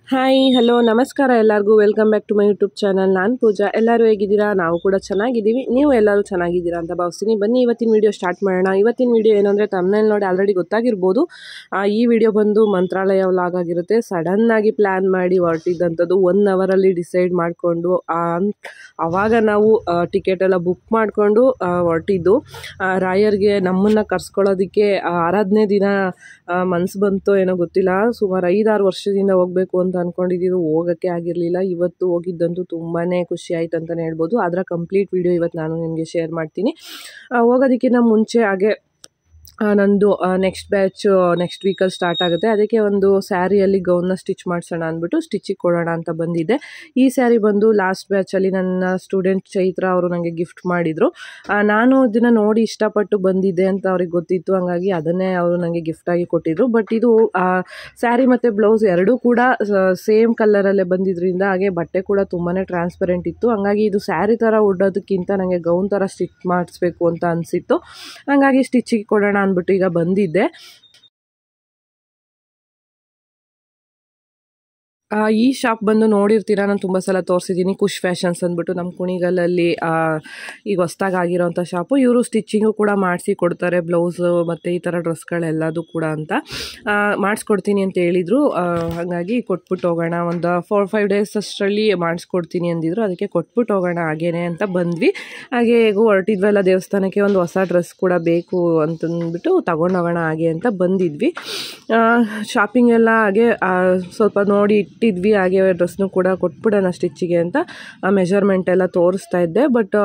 Hi hello ನಮಸ್ಕಾರ ಎಲ್ಲರಿಗೂ welcome back to my YouTube channel. ನಾನು ಪೂಜಾ. ಎಲ್ಲರೂ ಹೇಗಿದ್ದೀರಾ? ನಾವು ಕೂಡ ಚೆನ್ನಾಗಿದ್ದೀವಿ. ನೀವು ಎಲ್ಲರೂ ಚೆನ್ನಾಗಿದ್ದೀರಾ ಅಂತ ಭಾವಿಸ್ತೀನಿ. ಬನ್ನಿ ಇವತ್ತಿನ ವಿಡಿಯೋ ಸ್ಟಾರ್ಟ್ ಮಾಡೋಣ. ಇವತ್ತಿನ ವಿಡಿಯೋ ಏನಂದರೆ ತಮ್ಮನೇಲಿ ನೋಡಿ ಆಲ್ರೆಡಿ ಗೊತ್ತಾಗಿರ್ಬೋದು. ಈ ವಿಡಿಯೋ ಬಂದು ಮಂತ್ರಾಲಯ ವ್ಲಾಗ್ ಆಗಿರುತ್ತೆ. ಸಡನ್ನಾಗಿ ಪ್ಲ್ಯಾನ್ ಮಾಡಿ ಹೊರಟಿದ್ದಂಥದ್ದು. 1 ಅವರಲ್ಲಿ ಡಿಸೈಡ್ ಮಾಡಿಕೊಂಡು ಆವಾಗ ನಾವು ಟಿಕೆಟ್ ಎಲ್ಲ ಬುಕ್ ಮಾಡಿಕೊಂಡು ಹೊರಟಿದ್ದು. ರಾಯರ್ಗೆ ನಮ್ಮನ್ನು ಕರ್ಸ್ಕೊಳ್ಳೋದಕ್ಕೆ ಆರಾಧನೆ ದಿನ ಮನಸ್ಸು ಬಂತು ಏನೋ ಗೊತ್ತಿಲ್ಲ. ಸುಮಾರು 5-6 ವರ್ಷದಿಂದ ಹೋಗಬೇಕು ಅಂತ ಅಂದ್ಕೊಂಡಿದ್ದು ಹೋಗೋಕ್ಕೆ ಆಗಿರಲಿಲ್ಲ. ಇವತ್ತು ಹೋಗಿದ್ದಂತೂ ತುಂಬಾ ಖುಷಿ ಆಯ್ತು ಅಂತಲೇ ಹೇಳ್ಬೋದು. ಅದರ ಕಂಪ್ಲೀಟ್ ವಿಡಿಯೋ ಇವತ್ತು ನಾನು ನಿಮಗೆ ಶೇರ್ ಮಾಡ್ತೀನಿ. ಹೋಗೋದಕ್ಕಿಂತ ಮುಂಚೆ ಹಾಗೆ ನಂದು ನೆಕ್ಸ್ಟ್ ಬ್ಯಾಚ್ ನೆಕ್ಸ್ಟ್ ವೀಕಲ್ಲಿ ಸ್ಟಾರ್ಟ್ ಆಗುತ್ತೆ. ಅದಕ್ಕೆ ಒಂದು ಸ್ಯಾರಿಯಲ್ಲಿ ಗೌನ್ನ ಸ್ಟಿಚ್ ಮಾಡಿಸೋಣ ಅಂದ್ಬಿಟ್ಟು ಸ್ಟಿಚಿಗೆ ಕೊಡೋಣ ಅಂತ ಬಂದಿದ್ದೆ. ಈ ಸ್ಯಾರಿ ಬಂದು ಲಾಸ್ಟ್ ಬ್ಯಾಚಲ್ಲಿ ನನ್ನ ಸ್ಟೂಡೆಂಟ್ ಚೈತ್ರ ಅವರು ನನಗೆ ಗಿಫ್ಟ್ ಮಾಡಿದರು. ನಾನು ಇದನ್ನು ನೋಡಿ ಇಷ್ಟಪಟ್ಟು ಬಂದಿದ್ದೆ ಅಂತ ಅವ್ರಿಗೆ ಗೊತ್ತಿತ್ತು. ಹಾಗಾಗಿ ಅದನ್ನೇ ಅವರು ನನಗೆ ಗಿಫ್ಟಾಗಿ ಕೊಟ್ಟಿದ್ರು. ಬಟ್ ಇದು ಸ್ಯಾರಿ ಮತ್ತು ಬ್ಲೌಸ್ ಎರಡೂ ಕೂಡ ಸೇಮ್ ಕಲರಲ್ಲೇ ಬಂದಿದ್ದರಿಂದ ಹಾಗೆ ಬಟ್ಟೆ ಕೂಡ ತುಂಬಾ ಟ್ರಾನ್ಸ್ಪರೆಂಟ್ ಇತ್ತು. ಹಾಗಾಗಿ ಇದು ಸ್ಯಾರಿ ಥರ ಉಡೋದಕ್ಕಿಂತ ನನಗೆ ಗೌನ್ ಥರ ಸ್ಟಿಚ್ ಮಾಡಿಸ್ಬೇಕು ಅಂತ ಅನಿಸಿತ್ತು. ಹಾಗಾಗಿ ಸ್ಟಿಚಿಗೆ ಕೊಡೋಣ ಅಂದ್ಬಿಟ್ಟು ಈಗ ಬಂದಿದ್ದೆ. ಈ ಶಾಪ್ ಬಂದು ನೋಡಿರ್ತೀರ, ನಾನು ತುಂಬ ಸಲ ತೋರಿಸಿದ್ದೀನಿ. ಖುಷ್ ಫ್ಯಾಷನ್ಸ್ ಅಂದ್ಬಿಟ್ಟು ನಮ್ಮ ಕುಣಿಗಲಲ್ಲಿ ಈಗ ಹೊಸ್ದಾಗಿ ಆಗಿರೋಂಥ ಶಾಪು. ಇವರು ಸ್ಟಿಚಿಂಗು ಕೂಡ ಮಾಡಿಸಿ ಕೊಡ್ತಾರೆ, ಬ್ಲೌಸು ಮತ್ತು ಈ ಥರ ಡ್ರೆಸ್ಗಳೆಲ್ಲದು ಕೂಡ ಅಂತ ಮಾಡಿಸ್ಕೊಡ್ತೀನಿ ಅಂತ ಹೇಳಿದರು. ಹಾಗಾಗಿ ಕೊಟ್ಬಿಟ್ಟು ಹೋಗೋಣ, ಒಂದು 4-5 ಡೇಸ್ ಅಷ್ಟರಲ್ಲಿ ಮಾಡಿಸ್ಕೊಡ್ತೀನಿ ಅಂದಿದ್ರು. ಅದಕ್ಕೆ ಕೊಟ್ಬಿಟ್ಟು ಹೋಗೋಣ ಹಾಗೇನೆ ಅಂತ ಬಂದ್ವಿ. ಹಾಗೆ ಹೇಗೂ ಹೊರಟಿದ್ವಲ್ಲ ದೇವಸ್ಥಾನಕ್ಕೆ, ಒಂದು ಹೊಸ ಡ್ರೆಸ್ ಕೂಡ ಬೇಕು ಅಂತಂದ್ಬಿಟ್ಟು ತಗೊಂಡೋಗೋಣ ಹಾಗೆ ಅಂತ ಬಂದಿದ್ವಿ. ಶಾಪಿಂಗ್ ಎಲ್ಲ ಹಾಗೆ ಸ್ವಲ್ಪ ನೋಡಿ ಇಟ್ಟಿದ್ವಿ. ಹಾಗೆ ಡ್ರೆಸ್ನು ಕೂಡ ಕೊಟ್ಬಿಡೋಣ ಸ್ಟಿಚ್ಚಿಗೆ ಅಂತ ಮೆಷರ್ಮೆಂಟ್ ಎಲ್ಲ ತೋರಿಸ್ತಾ ಇದ್ದೆ. ಬಟ್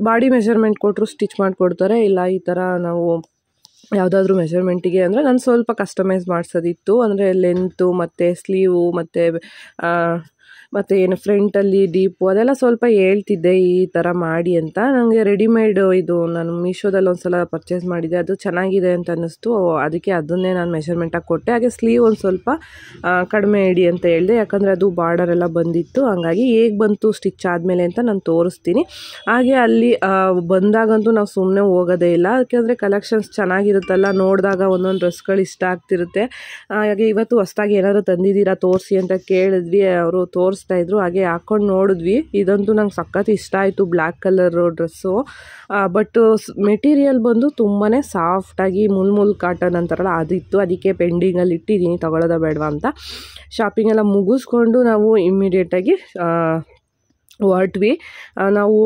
ಬಾಡಿ ಮೆಷರ್ಮೆಂಟ್ ಕೊಟ್ಟರು ಸ್ಟಿಚ್ ಮಾಡಿಕೊಡ್ತಾರೆ. ಇಲ್ಲ ಈ ಥರ ನಾವು ಯಾವುದಾದ್ರೂ ಮೆಷರ್ಮೆಂಟಿಗೆ ಅಂದರೆ ನಾನು ಸ್ವಲ್ಪ ಕಸ್ಟಮೈಸ್ ಮಾಡಿಸೋದಿತ್ತು. ಅಂದರೆ ಲೆಂತು ಮತ್ತು ಸ್ಲೀವು ಮತ್ತು ಏನು ಫ್ರಂಟಲ್ಲಿ ಡೀಪು ಅದೆಲ್ಲ ಸ್ವಲ್ಪ ಹೇಳ್ತಿದ್ದೆ ಈ ಥರ ಮಾಡಿ ಅಂತ. ನನಗೆ ರೆಡಿಮೇಡ್ ಇದು ನಾನು ಮೀಶೋದಲ್ಲಿ ಒಂದು ಸಲ ಪರ್ಚೇಸ್ ಮಾಡಿದ್ದೆ, ಅದು ಚೆನ್ನಾಗಿದೆ ಅಂತ ಅನ್ನಿಸ್ತು. ಅದಕ್ಕೆ ಅದನ್ನೇ ನಾನು ಮೆಷರ್ಮೆಂಟಾಗಿ ಕೊಟ್ಟೆ. ಹಾಗೆ ಸ್ಲೀವ್ ಒಂದು ಸ್ವಲ್ಪ ಕಡಿಮೆ ಇಡಿ ಅಂತ ಹೇಳಿದೆ, ಯಾಕಂದರೆ ಅದು ಬಾರ್ಡರ್ ಎಲ್ಲ ಬಂದಿತ್ತು. ಹಾಗಾಗಿ ಹೇಗೆ ಬಂತು ಸ್ಟಿಚ್ ಆದಮೇಲೆ ಅಂತ ನಾನು ತೋರಿಸ್ತೀನಿ. ಹಾಗೆ ಅಲ್ಲಿ ಬಂದಾಗಂತೂ ನಾವು ಸುಮ್ಮನೆ ಹೋಗೋದೇ ಇಲ್ಲ, ಯಾಕೆಂದರೆ ಕಲೆಕ್ಷನ್ಸ್ ಚೆನ್ನಾಗಿರುತ್ತಲ್ಲ, ನೋಡಿದಾಗ ಒಂದೊಂದು ಡ್ರೆಸ್ಗಳು ಇಷ್ಟ ಆಗ್ತಿರುತ್ತೆ. ಹಾಗೆ ಇವತ್ತು ಹೊಸ್ದಾಗಿ ಏನಾದರೂ ತಂದಿದ್ದೀರಾ ತೋರಿಸಿ ಅಂತ ಕೇಳಿದ್ವಿ. ಅವರು ತೋರಿಸ್ತಾ ಇದ್ರು. ಹಾಗೆ ಹಾಕ್ಕೊಂಡು ನೋಡಿದ್ವಿ. ಇದಂತೂ ನಂಗೆ ಸಖತ್ ಇಷ್ಟ ಆಯಿತು, black colour dress. But material ಬಂದು ತುಂಬಾ ಸಾಫ್ಟಾಗಿ ಮುಲ್ ಕಾಟನ್ ಅಂತಾರಲ್ಲ ಅದಿತ್ತು. ಅದಕ್ಕೆ ಪೆಂಡಿಂಗಲ್ಲಿ ಇಟ್ಟಿದ್ದೀನಿ ತಗೊಳ್ಳೋದ ಬೇಡವಾ ಅಂತ. ಶಾಪಿಂಗ್ ಎಲ್ಲ ಮುಗಿಸ್ಕೊಂಡು ನಾವು ಇಮ್ಮಿಡಿಯೇಟಾಗಿ ಹೊರಟ್ವಿ. ನಾವು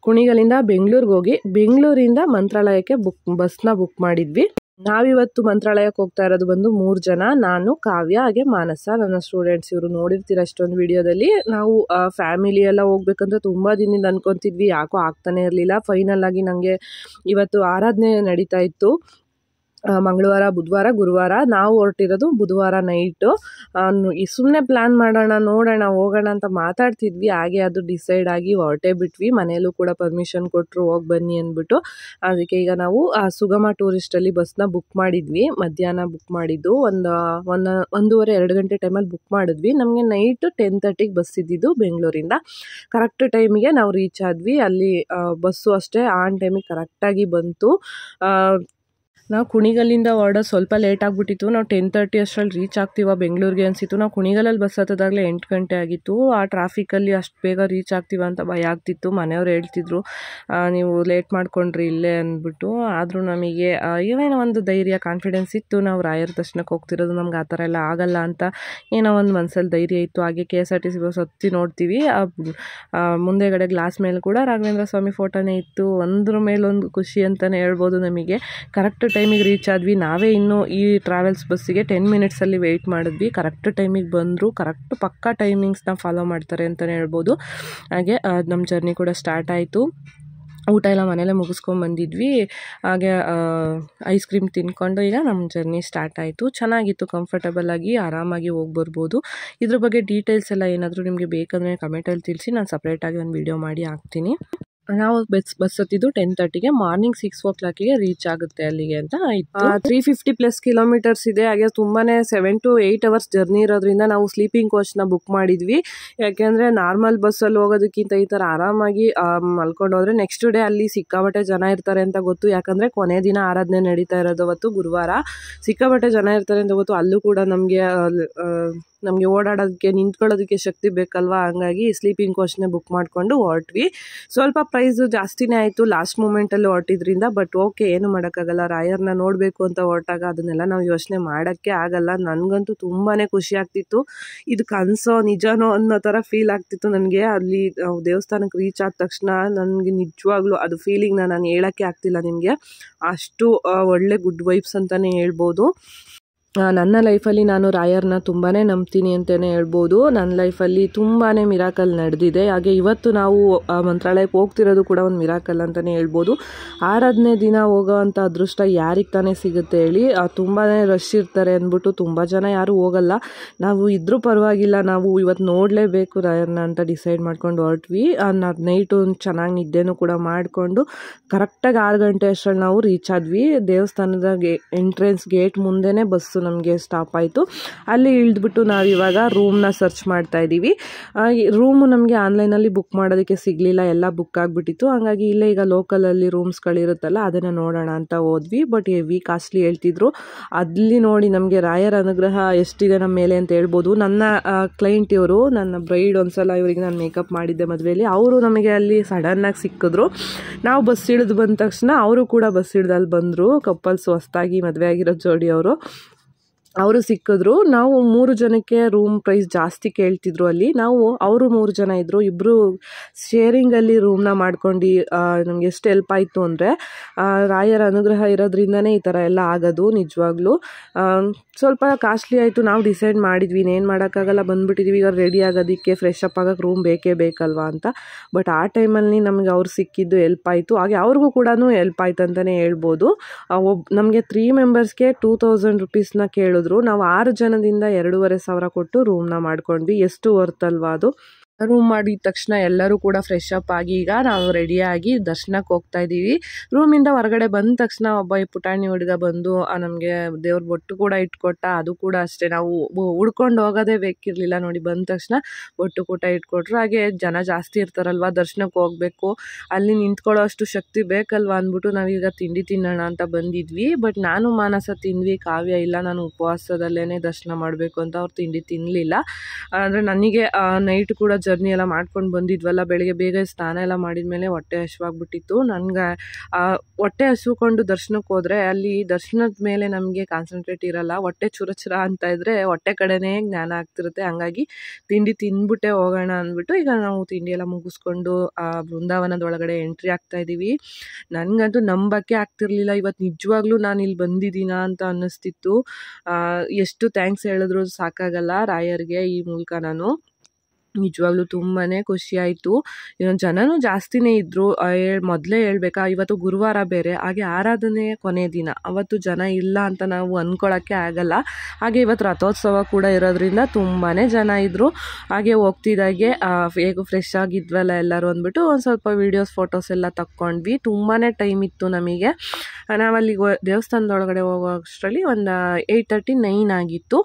ಕುಣಿಗಲಿಂದ ಬೆಂಗಳೂರಿಗೆ ಹೋಗಿ ಬೆಂಗಳೂರಿಂದ ಮಂತ್ರಾಲಯಕ್ಕೆ ಬಸ್ನ ಬುಕ್ ಮಾಡಿದ್ವಿ. ನಾವಿವತ್ತು ಮಂತ್ರಾಲಯಕ್ಕೆ ಹೋಗ್ತಾ ಇರೋದು ಬಂದು 3 ಜನ, ನಾನು, ಕಾವ್ಯ, ಹಾಗೆ ಮಾನಸ, ನನ್ನ ಸ್ಟೂಡೆಂಟ್ಸ್. ಇವರು ನೋಡಿರ್ತೀರ ಅಷ್ಟೊಂದು ವಿಡಿಯೋದಲ್ಲಿ. ನಾವು ಫ್ಯಾಮಿಲಿ ಎಲ್ಲ ಹೋಗ್ಬೇಕಂತ ತುಂಬ ದಿನದಿಂದ ಅನ್ಕೊತಿದ್ವಿ, ಯಾಕೋ ಆಗ್ತಾನೆ ಇರಲಿಲ್ಲ. ಫೈನಲ್ ಆಗಿ ನನಗೆ ಇವತ್ತು ಆರಾಧನೆ ನಡೀತಾ ಇತ್ತು. ಮಂಗಳವಾರ, ಬುಧವಾರ, ಗುರುವಾರ. ನಾವು ಹೊರಟಿರೋದು ಬುಧವಾರ ನೈಟು. ಸುಮ್ಮನೆ ಪ್ಲ್ಯಾನ್ ಮಾಡೋಣ, ನೋಡೋಣ, ಹೋಗೋಣ ಅಂತ ಮಾತಾಡ್ತಿದ್ವಿ. ಹಾಗೆ ಅದು ಡಿಸೈಡ್ ಆಗಿ ಹೊರಟೇ ಬಿಟ್ವಿ. ಮನೆಯಲ್ಲೂ ಕೂಡ ಪರ್ಮಿಷನ್ ಕೊಟ್ಟರು ಹೋಗಿ ಬನ್ನಿ ಅಂದ್ಬಿಟ್ಟು. ಅದಕ್ಕೆ ಈಗ ನಾವು ಸುಗಮ ಟೂರಿಸ್ಟಲ್ಲಿ ಬಸ್ನ ಬುಕ್ ಮಾಡಿದ್ವಿ. ಮಧ್ಯಾಹ್ನ ಬುಕ್ ಮಾಡಿದ್ದು 1:30-2 ಗಂಟೆ ಟೈಮಲ್ಲಿ ಬುಕ್ ಮಾಡಿದ್ವಿ. ನಮಗೆ ನೈಟು 10:30ಗೆ ಬಸ್ ಇದ್ದಿದ್ದು ಬೆಂಗಳೂರಿಂದ. ಕರೆಕ್ಟ್ ಟೈಮಿಗೆ ನಾವು ರೀಚ್ ಆದ್ವಿ. ಅಲ್ಲಿ ಬಸ್ಸು ಅಷ್ಟೇ ಆನ್ ಟೈಮಿಗೆ ಕರೆಕ್ಟಾಗಿ ಬಂತು. ನಾವು ಕುಣಿಗಲ್ಲಿಂದ ಹೊರಡೋದು ಸ್ವಲ್ಪ ಲೇಟ್ ಆಗಿಬಿಟ್ಟಿತ್ತು. ನಾವು 10:30 ಅಷ್ಟರಲ್ಲಿ ರೀಚ್ ಆಗ್ತೀವ ಬೆಂಗಳೂರಿಗೆ ಅನಿಸಿತ್ತು. ನಾವು ಕುಣಿಗಲಲ್ಲಿ ಬಸ್ ಹತ್ತದಾಗಲೇ 8 ಗಂಟೆ ಆಗಿತ್ತು. ಆ ಟ್ರಾಫಿಕಲ್ಲಿ ಅಷ್ಟು ಬೇಗ ರೀಚ್ ಆಗ್ತೀವ ಅಂತ ಭಯ ಆಗ್ತಿತ್ತು. ಮನೆಯವ್ರು ಹೇಳ್ತಿದ್ರು ನೀವು ಲೇಟ್ ಮಾಡ್ಕೊಂಡ್ರಿ ಇಲ್ಲೇ ಅಂದ್ಬಿಟ್ಟು. ಆದರೂ ನಮಗೆ ಏನೋ ಒಂದು ಧೈರ್ಯ, ಕಾನ್ಫಿಡೆನ್ಸ್ ಇತ್ತು. ನಾವು ರಾಯರ ದರ್ಶನಕ್ಕೆ ಹೋಗ್ತಿರೋದು, ನಮ್ಗೆ ಆ ಥರ ಎಲ್ಲ ಆಗಲ್ಲ ಅಂತ ಏನೋ ಒಂದು ಮನಸ್ಸಲ್ಲಿ ಧೈರ್ಯ ಇತ್ತು. ಹಾಗೆ KSRTC ಬಸ್ ಹತ್ತಿ ನೋಡ್ತೀವಿ, ಮುಂದೆಗಡೆ ಗ್ಲಾಸ್ ಮೇಲೆ ಕೂಡ ರಾಘವೇಂದ್ರ ಸ್ವಾಮಿ ಫೋಟೋನೇ ಇತ್ತು. ಒಂದ್ರ ಮೇಲೊಂದು ಖುಷಿ ಅಂತಲೇ ಹೇಳ್ಬೋದು ನಮಗೆ. ಕರೆಕ್ಟ್ ಟೈಮಿಗೆ ರೀಚ್ ಆದ್ವಿ. ನಾವೇ ಇನ್ನೂ ಈ ಟ್ರಾವೆಲ್ಸ್ ಬಸ್ಸಿಗೆ 10 ಮಿನಿಟ್ಸಲ್ಲಿ ವೆಯ್ಟ್ ಮಾಡಿದ್ವಿ. ಕರೆಕ್ಟ್ ಟೈಮಿಗೆ ಬಂದರು. ಕರೆಕ್ಟ್ ಪಕ್ಕಾ ಟೈಮಿಂಗ್ಸ್ನ ಫಾಲೋ ಮಾಡ್ತಾರೆ ಅಂತಲೇ ಹೇಳ್ಬೋದು. ಹಾಗೆ ನಮ್ಮ ಜರ್ನಿ ಕೂಡ ಸ್ಟಾರ್ಟ್ ಆಯಿತು. ಊಟ ಎಲ್ಲ ಮನೇಲೇ ಮುಗಿಸ್ಕೊಂಡ್ಬಂದಿದ್ವಿ. ಹಾಗೆ ಐಸ್ ಕ್ರೀಮ್ ತಿನ್ಕೊಂಡು ಈಗ ನಮ್ಮ ಜರ್ನಿ ಸ್ಟಾರ್ಟ್ ಆಯಿತು. ಚೆನ್ನಾಗಿತ್ತು, ಕಂಫರ್ಟಬಲಾಗಿ ಆರಾಮಾಗಿ ಹೋಗಿ ಬರ್ಬೋದು. ಇದ್ರ ಬಗ್ಗೆ ಡೀಟೇಲ್ಸ್ ಎಲ್ಲ ಏನಾದರೂ ನಿಮಗೆ ಬೇಕಂದರೆ ಕಮೆಂಟಲ್ಲಿ ತಿಳಿಸಿ, ನಾನು ಸಪ್ರೇಟಾಗಿ ಒಂದು ವಿಡಿಯೋ ಮಾಡಿ ಹಾಕ್ತೀನಿ. ನಾವು ಬಸ್ ಹತ್ತಿದ್ದು 10:30ಗೆ, ಮಾರ್ನಿಂಗ್ 6 ರೀಚ್ ಆಗುತ್ತೆ ಅಲ್ಲಿಗೆ ಅಂತ ಇತ್ತು. 350+ ಕಿಲೋಮೀಟರ್ಸ್ ಇದೆ. ಹಾಗೆ ತುಂಬಾನೇ 7 to 8 ಅವರ್ಸ್ ಜರ್ನಿ ಇರೋದ್ರಿಂದ ನಾವು ಸ್ಲೀಪಿಂಗ್ ಕೋಚ್ನ ಬುಕ್ ಮಾಡಿದ್ವಿ. ಯಾಕೆಂದ್ರೆ ನಾರ್ಮಲ್ ಬಸ್ಸಲ್ಲಿ ಹೋಗೋದಕ್ಕಿಂತ ಈ ಥರ ಆರಾಮಾಗಿ ಮಲ್ಕೊಂಡು ಹೋದ್ರೆ ನೆಕ್ಸ್ಟ್ ಡೇ ಅಲ್ಲಿ ಸಿಕ್ಕಾಬಟ್ಟೆ ಜನ ಇರ್ತಾರೆ ಅಂತ ಗೊತ್ತು. ಯಾಕಂದ್ರೆ ಕೊನೆ ದಿನ ಆರಾಧನೆ ನಡೀತಾ ಇರೋದು ಅವತ್ತು ಗುರುವಾರ, ಸಿಕ್ಕಾಬಟ್ಟೆ ಜನ ಇರ್ತಾರೆ ಅಂತ ಗೊತ್ತು. ಅಲ್ಲೂ ಕೂಡ ನಮಗೆ ಓಡಾಡೋದಕ್ಕೆ ನಿಂತ್ಕೊಳ್ಳೋದಕ್ಕೆ ಶಕ್ತಿ ಬೇಕಲ್ವಾ, ಹಂಗಾಗಿ ಸ್ಲೀಪಿಂಗ್ ಕೋಚ್ನೇ ಬುಕ್ ಮಾಡಿಕೊಂಡು ಹೊರಟ್ವಿ. ಸ್ವಲ್ಪ ಪ್ರೈಸು ಜಾಸ್ತಿನೇ ಆಯಿತು ಲಾಸ್ಟ್ ಮೂಮೆಂಟಲ್ಲಿ ಹೊರಟಿದ್ರಿಂದ, ಬಟ್ ಓಕೆ, ಏನು ಮಾಡೋಕ್ಕಾಗಲ್ಲ. ರಾಯರ್ನ ನೋಡಬೇಕು ಅಂತ ಹೊರಟಾಗ ಅದನ್ನೆಲ್ಲ ನಾವು ಯೋಚನೆ ಮಾಡೋಕ್ಕೆ ಆಗಲ್ಲ. ನನಗಂತೂ ತುಂಬಾ ಖುಷಿ ಆಗ್ತಿತ್ತು. ಇದು ಕನಸೋ ನಿಜನೋ ಅನ್ನೋ ಥರ ಫೀಲ್ ಆಗ್ತಿತ್ತು ನನಗೆ. ಅಲ್ಲಿ ದೇವಸ್ಥಾನಕ್ಕೆ ರೀಚ್ ಆದ ತಕ್ಷಣ ನನಗೆ ನಿಜವಾಗ್ಲೂ ಅದು ಫೀಲಿಂಗ್ನ ನಾನು ಹೇಳೋಕ್ಕೆ ಆಗ್ತಿಲ್ಲ ನಿಮಗೆ. ಅಷ್ಟು ಒಳ್ಳೆ ಗುಡ್ ವೈಬ್ಸ್ ಅಂತಲೇ ಹೇಳ್ಬೋದು. ನನ್ನ ಲೈಫಲ್ಲಿ ನಾನು ರಾಯರ್ನ ತುಂಬಾ ನಂಬ್ತೀನಿ ಅಂತಲೇ ಹೇಳ್ಬೋದು. ನನ್ನ ಲೈಫಲ್ಲಿ ತುಂಬಾ ಮಿರಾಕಲ್ ನಡೆದಿದೆ. ಹಾಗೆ ಇವತ್ತು ನಾವು ಮಂತ್ರಾಲಯಕ್ಕೆ ಹೋಗ್ತಿರೋದು ಕೂಡ ಒಂದು ಮಿರಾಕಲ್ ಅಂತಲೇ ಹೇಳ್ಬೋದು. ಆರಾಧನೆ ದಿನ ಹೋಗೋ ಅಂಥ ಅದೃಷ್ಟ ಯಾರಿಗೆ ತಾನೇ ಸಿಗುತ್ತೆ ಹೇಳಿ. ತುಂಬಾ ರಶ್ ಇರ್ತಾರೆ ಅಂದ್ಬಿಟ್ಟು ತುಂಬ ಜನ ಯಾರೂ ಹೋಗಲ್ಲ. ನಾವು ಇದ್ರೂ ಪರವಾಗಿಲ್ಲ, ನಾವು ಇವತ್ತು ನೋಡಲೇಬೇಕು ರಾಯರ್ನ ಅಂತ ಡಿಸೈಡ್ ಮಾಡ್ಕೊಂಡು ಹೊರಟ್ವಿ. ನೈಟು ಚೆನ್ನಾಗಿ ನಿದ್ದೆನೂ ಕೂಡ ಮಾಡಿಕೊಂಡು ಕರೆಕ್ಟಾಗಿ 6 ಗಂಟೆ ಅಷ್ಟರಲ್ಲಿ ನಾವು ರೀಚ್ ಆದ್ವಿ. ದೇವಸ್ಥಾನದ ಎಂಟ್ರೆನ್ಸ್ ಗೇಟ್ ಮುಂದೆನೇ ಬಸ್ಸು ನಮಗೆ ಸ್ಟಾಪ್ ಆಯಿತು. ಅಲ್ಲಿ ಇಳಿದ್ಬಿಟ್ಟು ನಾವು ಇವಾಗ ರೂಮ್ನ ಸರ್ಚ್ ಮಾಡ್ತಾ ಇದ್ದೀವಿ. ರೂಮು ನಮಗೆ ಆನ್ಲೈನಲ್ಲಿ ಬುಕ್ ಮಾಡೋದಕ್ಕೆ ಸಿಗಲಿಲ್ಲ, ಎಲ್ಲ ಬುಕ್ ಆಗಿಬಿಟ್ಟಿತ್ತು. ಹಾಗಾಗಿ ಇಲ್ಲೇ ಈಗ ಲೋಕಲಲ್ಲಿ ರೂಮ್ಸ್ಗಳಿರುತ್ತಲ್ಲ ಅದನ್ನು ನೋಡೋಣ ಅಂತ ಹೋದ್ವಿ. ಬಟ್ ಹೆವಿ ಕಾಸ್ಟ್ಲಿ ಹೇಳ್ತಿದ್ರು. ಅಲ್ಲಿ ನೋಡಿ ನಮಗೆ ರಾಯರ ಅನುಗ್ರಹ ಎಷ್ಟಿದೆ ನಮ್ಮ ಮೇಲೆ ಅಂತ ಹೇಳ್ಬೋದು. ನನ್ನ ಕ್ಲೈಂಟ್ ಇವರು, ನನ್ನ ಬ್ರೈಡ್, ಒಂದ್ಸಲ ಇವರಿಗೆ ನಾನು ಮೇಕಪ್ ಮಾಡಿದ್ದೆ ಮದುವೆಯಲ್ಲಿ, ಅವರು ನಮಗೆ ಅಲ್ಲಿ ಸಡನ್ನಾಗಿ ಸಿಕ್ಕಿದ್ರು. ನಾವು ಬಸ್ ಇಳಿದು ಬಂದ ತಕ್ಷಣ ಅವರು ಕೂಡ ಬಸ್ ಹಿಡ್ದಲ್ಲಿ ಬಂದರು. ಕಪಲ್ಸ್ ಹೊಸ್ದಾಗಿ ಮದುವೆ ಆಗಿರೋ ಜೋಡಿ ಅವರು ಸಿಕ್ಕಿದ್ರು. ನಾವು 3 ಜನಕ್ಕೆ ರೂಮ್ ಪ್ರೈಸ್ ಜಾಸ್ತಿ ಕೇಳ್ತಿದ್ರು ಅಲ್ಲಿ. ಅವರು 3 ಜನ ಇದ್ದರು, ಇಬ್ಬರು ಶೇರಿಂಗಲ್ಲಿ ರೂಮ್ನ ಮಾಡ್ಕೊಂಡು ನಮಗೆ ಎಷ್ಟು ಹೆಲ್ಪ್ ಆಯಿತು ಅಂದರೆ, ರಾಯರ ಅನುಗ್ರಹ ಇರೋದ್ರಿಂದನೇ ಈ ಥರ ಎಲ್ಲ ಆಗೋದು. ನಿಜವಾಗ್ಲೂ ಸ್ವಲ್ಪ ಕಾಸ್ಟ್ಲಿ ಆಯಿತು. ನಾವು ಡಿಸೈಡ್ ಮಾಡಿದ್ವಿ, ಇನ್ನೇನು ಮಾಡೋಕ್ಕಾಗಲ್ಲ, ಬಂದುಬಿಟ್ಟಿದ್ವಿ. ಈಗ ರೆಡಿ ಆಗೋದಕ್ಕೆ, ಫ್ರೆಶ್ ಅಪ್ ಆಗೋಕ್ಕೆ ರೂಮ್ ಬೇಕೇ ಬೇಕಲ್ವಾ ಅಂತ. ಬಟ್ ಆ ಟೈಮಲ್ಲಿ ನಮಗೆ ಅವ್ರು ಸಿಕ್ಕಿದ್ದು ಹೆಲ್ಪ್ ಆಯಿತು. ಹಾಗೆ ಅವ್ರಿಗೂ ಕೂಡ ಹೆಲ್ಪ್ ಆಯ್ತು ಅಂತಲೇ ಹೇಳ್ಬೋದು. ನಮಗೆ 3 ಮೆಂಬರ್ಸ್ಗೆ 2000 ರೂಪೀಸ್ನ ಕೇಳಿದ್ರು. ನಾವು 6 ಜನದಿಂದ 2,500 ಕೊಟ್ಟು ರೂಮ್ನ ಮಾಡ್ಕೊಂಡ್ವಿ. ಎಷ್ಟು ವರ್ತ್ ಅಲ್ವಾ ಅದು. ರೂಮ್ ಮಾಡಿದ ತಕ್ಷಣ ಎಲ್ಲರೂ ಕೂಡ ಫ್ರೆಶ್ ಅಪ್ ಆಗಿ ಈಗ ನಾವು ರೆಡಿಯಾಗಿ ದರ್ಶನಕ್ಕೆ ಹೋಗ್ತಾ ಇದ್ದೀವಿ. ರೂಮಿಂದ ಹೊರಗಡೆ ಬಂದ ತಕ್ಷಣ ಒಬ್ಬ ಪುಟಾಣಿ ಹುಡುಗ ಬಂದು ನಮಗೆ ದೇವ್ರ ಬೊಟ್ಟು ಕೂಡ ಇಟ್ಕೊಟ್ಟ. ಅದು ಕೂಡ ಅಷ್ಟೇ, ನಾವು ಹುಡ್ಕೊಂಡು ಹೋಗೋದೇ ಬೇಕಿರಲಿಲ್ಲ ನೋಡಿ. ಬಂದ ತಕ್ಷಣ ಬೊಟ್ಟು ಕೂಡ ಇಟ್ಕೊಟ್ರು. ಹಾಗೆ ಜನ ಜಾಸ್ತಿ ಇರ್ತಾರಲ್ವ, ದರ್ಶನಕ್ಕೆ ಹೋಗಬೇಕು, ಅಲ್ಲಿ ನಿಂತ್ಕೊಳ್ಳೋ ಅಷ್ಟು ಶಕ್ತಿ ಬೇಕಲ್ವ ಅಂದ್ಬಿಟ್ಟು ನಾವೀಗ ತಿಂಡಿ ತಿನ್ನೋಣ ಅಂತ ಬಂದಿದ್ವಿ. ಬಟ್ ನಾನು ಮಾನಸ ತಿಂದ್ವಿ, ಕಾವ್ಯ ಇಲ್ಲ, ನಾನು ಉಪವಾಸದಲ್ಲೇ ದರ್ಶನ ಮಾಡಬೇಕು ಅಂತ ಅವ್ರು ತಿಂಡಿ ತಿನ್ನಲಿಲ್ಲ. ಅಂದರೆ ನನಗೆ ನೈಟ್ ಕೂಡ ಜರ್ನಿ ಎಲ್ಲ ಮಾಡ್ಕೊಂಡು ಬಂದಿದ್ವಲ್ಲ, ಬೆಳಗ್ಗೆ ಬೇಗ ಸ್ನಾನ ಎಲ್ಲ ಮಾಡಿದ ಮೇಲೆ ಹೊಟ್ಟೆ ಹಸಿವಾಗ್ಬಿಟ್ಟಿತ್ತು. ನನಗೆ ಹೊಟ್ಟೆ ಹಸಿಕೊಂಡು ದರ್ಶನಕ್ಕೆ ಹೋದರೆ ಅಲ್ಲಿ ದರ್ಶನದ ಮೇಲೆ ನಮಗೆ ಕಾನ್ಸಂಟ್ರೇಟ್ ಇರಲ್ಲ, ಹೊಟ್ಟೆ ಚುರ ಅಂತ ಇದ್ದರೆ ಹೊಟ್ಟೆ ಕಡೆನೇ ಜ್ಞಾನ ಆಗ್ತಿರುತ್ತೆ. ಹಂಗಾಗಿ ತಿಂಡಿ ತಿಂದ್ಬಿಟ್ಟೆ ಹೋಗೋಣ ಅಂದ್ಬಿಟ್ಟು ಈಗ ನಾವು ತಿಂಡಿ ಎಲ್ಲ ಮುಗಿಸ್ಕೊಂಡು ಬೃಂದಾವನದ ಒಳಗಡೆ ಎಂಟ್ರಿ ಆಗ್ತಾ ಇದ್ದೀವಿ. ನನಗಂತೂ ನಂಬಕ್ಕೆ ಆಗ್ತಿರ್ಲಿಲ್ಲ, ಇವತ್ತು ನಿಜವಾಗ್ಲೂ ನಾನು ಇಲ್ಲಿ ಬಂದಿದ್ದೀನಾ ಅಂತ ಅನ್ನಿಸ್ತಿತ್ತು. ಎಷ್ಟು ಥ್ಯಾಂಕ್ಸ್ ಹೇಳಿದ್ರು ಸಾಕಾಗಲ್ಲ ರಾಯರ್ಗೆ ಈ ಮೂಲಕ. ನಾನು ನಿಜವಾಗ್ಲೂ ತುಂಬಾ ಖುಷಿ ಆಯಿತು. ಜನನೂ ಜಾಸ್ತಿನೇ ಇದ್ದರು. ಮೊದಲೇ ಹೇಳ್ಬೇಕಾ, ಇವತ್ತು ಗುರುವಾರ ಬೇರೆ, ಹಾಗೆ ಆರಾಧನೆ ಕೊನೆ ದಿನ, ಅವತ್ತು ಜನ ಇಲ್ಲ ಅಂತ ನಾವು ಅಂದ್ಕೊಳ್ಳೋಕ್ಕೆ ಆಗಲ್ಲ. ಹಾಗೆ ಇವತ್ತು ರಥೋತ್ಸವ ಕೂಡ ಇರೋದ್ರಿಂದ ತುಂಬಾ ಜನ ಇದ್ದರು. ಹಾಗೆ ಹೋಗ್ತಿದ್ದಾಗೆ ಹೇಗೂ ಫ್ರೆಶ್ ಆಗಿದ್ವಲ್ಲ ಎಲ್ಲರೂ ಅಂದ್ಬಿಟ್ಟು ಒಂದು ಸ್ವಲ್ಪ ವೀಡಿಯೋಸ್ ಫೋಟೋಸ್ ಎಲ್ಲ ತಕ್ಕೊಂಡ್ವಿ. ತುಂಬಾ ಟೈಮ್ ಇತ್ತು ನಮಗೆ. ನಾವಲ್ಲಿ ದೇವಸ್ಥಾನದೊಳಗಡೆ ಹೋಗೋ ಅಷ್ಟರಲ್ಲಿ ಒಂದು 8:39 ಆಗಿತ್ತು.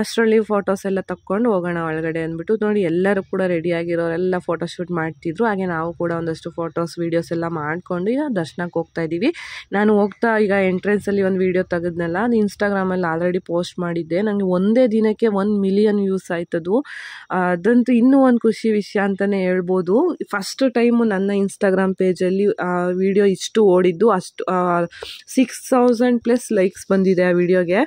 ಅಷ್ಟರಲ್ಲಿ ಫೋಟೋಸ್ ಎಲ್ಲ ತಕ್ಕೊಂಡು ಹೋಗೋಣ ಒಳಗಡೆ ಅಂದ್ಬಿಟ್ಟು ನೋಡಿ ಎಲ್ಲರೂ ಕೂಡ ರೆಡಿಯಾಗಿರೋರೆಲ್ಲ ಫೋಟೋಶೂಟ್ ಮಾಡ್ತಿದ್ರು. ಹಾಗೆ ನಾವು ಕೂಡ ಒಂದಷ್ಟು ಫೋಟೋಸ್ ವೀಡಿಯೋಸ್ ಎಲ್ಲ ಮಾಡ್ಕೊಂಡು ಈಗ ದರ್ಶನಕ್ಕೆ ಹೋಗ್ತಾ ಇದ್ದೀವಿ. ನಾನು ಹೋಗ್ತಾ ಈಗ ಎಂಟ್ರೆನ್ಸಲ್ಲಿ ಒಂದು ವೀಡಿಯೋ ತೆಗೆದ್ನಲ್ಲ, ಅದು ಇನ್ಸ್ಟಾಗ್ರಾಮಲ್ಲಿ ಆಲ್ರೆಡಿ ಪೋಸ್ಟ್ ಮಾಡಿದ್ದೆ. ನನಗೆ ಒಂದೇ ದಿನಕ್ಕೆ 1 ಮಿಲಿಯನ್ ವ್ಯೂಸ್ ಆಯ್ತದು. ಅದಂತೂ ಇನ್ನೂ ಒಂದು ಖುಷಿ ವಿಷಯ ಅಂತಲೇ ಹೇಳ್ಬೋದು. ಫಸ್ಟ್ ಟೈಮು ನನ್ನ ಇನ್ಸ್ಟಾಗ್ರಾಮ್ ಪೇಜಲ್ಲಿ ವಿಡಿಯೋ ಇಷ್ಟು ಓಡಿದ್ದು, ಅಷ್ಟು 6,000+ ಲೈಕ್ಸ್ ಬಂದಿದೆ ಆ ವಿಡಿಯೋಗೆ.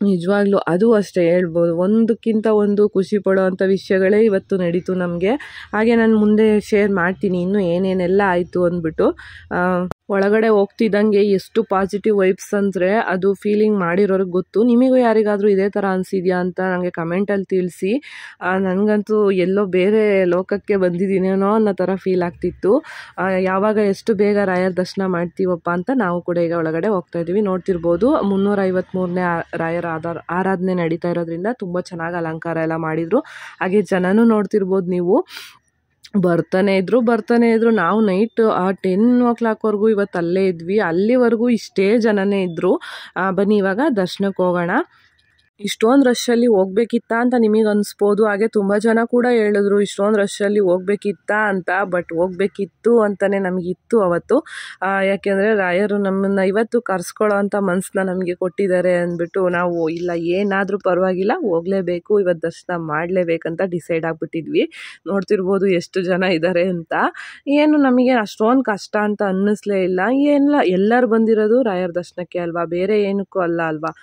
ನಿಜವಾಗ್ಲೂ ಅದು ಅಷ್ಟೇ ಹೇಳ್ಬೋದು, ಒಂದಕ್ಕಿಂತ ಒಂದು ಖುಷಿ ಪಡೋವಂಥ ವಿಷಯಗಳೇ ಇವತ್ತು ನಡೀತು ನಮಗೆ. ಹಾಗೆ ನಾನು ಮುಂದೆ ಶೇರ್ ಮಾಡ್ತೀನಿ ಇನ್ನೂ ಏನೇನೆಲ್ಲ ಆಯಿತು ಅಂದ್ಬಿಟ್ಟು. ಒಳಗಡೆ ಹೋಗ್ತಿದ್ದಂಗೆ ಎಷ್ಟು ಪಾಸಿಟಿವ್ ವೈಬ್ಸ್ ಅಂದರೆ ಅದು ಫೀಲಿಂಗ್ ಮಾಡಿರೋರಿಗೆ ಗೊತ್ತು. ನಿಮಗೂ ಯಾರಿಗಾದರೂ ಇದೇ ಥರ ಅನಿಸಿದ್ಯಾ ಅಂತ ನನಗೆ ಕಮೆಂಟಲ್ಲಿ ತಿಳಿಸಿ. ನನಗಂತೂ ಎಲ್ಲೋ ಬೇರೆ ಲೋಕಕ್ಕೆ ಬಂದಿದ್ದೀನೇನೋ ಅನ್ನೋ ಥರ ಫೀಲ್ ಆಗ್ತಿತ್ತು. ಯಾವಾಗ ಎಷ್ಟು ಬೇಗ ರಾಯರ ದರ್ಶನ ಮಾಡ್ತೀವಪ್ಪ ಅಂತ ನಾವು ಕೂಡ ಈಗ ಒಳಗಡೆ ಹೋಗ್ತಾ ಇದ್ದೀವಿ. ನೋಡ್ತಿರ್ಬೋದು 353ನೇ ರಾಯರ ಆರಾಧನೆ ನಡೀತಾ ಇರೋದ್ರಿಂದ ತುಂಬ ಚೆನ್ನಾಗಿ ಅಲಂಕಾರ ಎಲ್ಲ ಮಾಡಿದರು. ಹಾಗೆ ಜನನೂ ನೋಡ್ತಿರ್ಬೋದು ನೀವು. ಬರ್ತಾನೆ ಇದ್ರು. ನಾವು ನೈಟ್ 10 o'clockವರೆಗೂ ಇವತ್ತು ಅಲ್ಲೇ ಇದ್ವಿ. ಅಲ್ಲಿವರೆಗೂ ಇಷ್ಟೇ ಜನನೇ ಇದ್ದರು. ಬನ್ನಿ ಇವಾಗ ದರ್ಶನಕ್ಕೆ ಹೋಗೋಣ. ಇಷ್ಟೊಂದು ರಶ್ಶಲ್ಲಿ ಹೋಗ್ಬೇಕಿತ್ತಾ ಅಂತ ನಿಮಗೆ ಅನಿಸ್ಬೋದು. ಹಾಗೆ ತುಂಬ ಜನ ಕೂಡ ಹೇಳಿದ್ರು ಇಷ್ಟೊಂದು ರಶ್ಶಲ್ಲಿ ಹೋಗ್ಬೇಕಿತ್ತಾ ಅಂತ. ಬಟ್ ಹೋಗ್ಬೇಕಿತ್ತು ಅಂತಲೇ ನಮಗಿತ್ತು ಅವತ್ತು. ಯಾಕೆಂದರೆ ರಾಯರು ನಮ್ಮನ್ನು ಇವತ್ತು ಕರ್ಸ್ಕೊಳ್ಳೋ ಅಂಥ ಮನಸ್ಸನ್ನ ನಮಗೆ ಕೊಟ್ಟಿದ್ದಾರೆ ಅಂದ್ಬಿಟ್ಟು ನಾವು ಇಲ್ಲ ಏನಾದರೂ ಪರವಾಗಿಲ್ಲ ಹೋಗಲೇಬೇಕು, ಇವತ್ತು ದರ್ಶನ ಮಾಡಲೇಬೇಕಂತ ಡಿಸೈಡ್ ಆಗಿಬಿಟ್ಟಿದ್ವಿ. ನೋಡ್ತಿರ್ಬೋದು ಎಷ್ಟು ಜನ ಇದ್ದಾರೆ ಅಂತ. ಏನು ನಮಗೆ ಅಷ್ಟೊಂದು ಕಷ್ಟ ಅಂತ ಅನ್ನಿಸ್ಲೇ ಇಲ್ಲ. ಎಲ್ಲರೂ ಬಂದಿರೋದು ರಾಯರ ದರ್ಶನಕ್ಕೆ ಅಲ್ವಾ, ಬೇರೆ ಏನಕ್ಕೂ ಅಲ್ವಾ.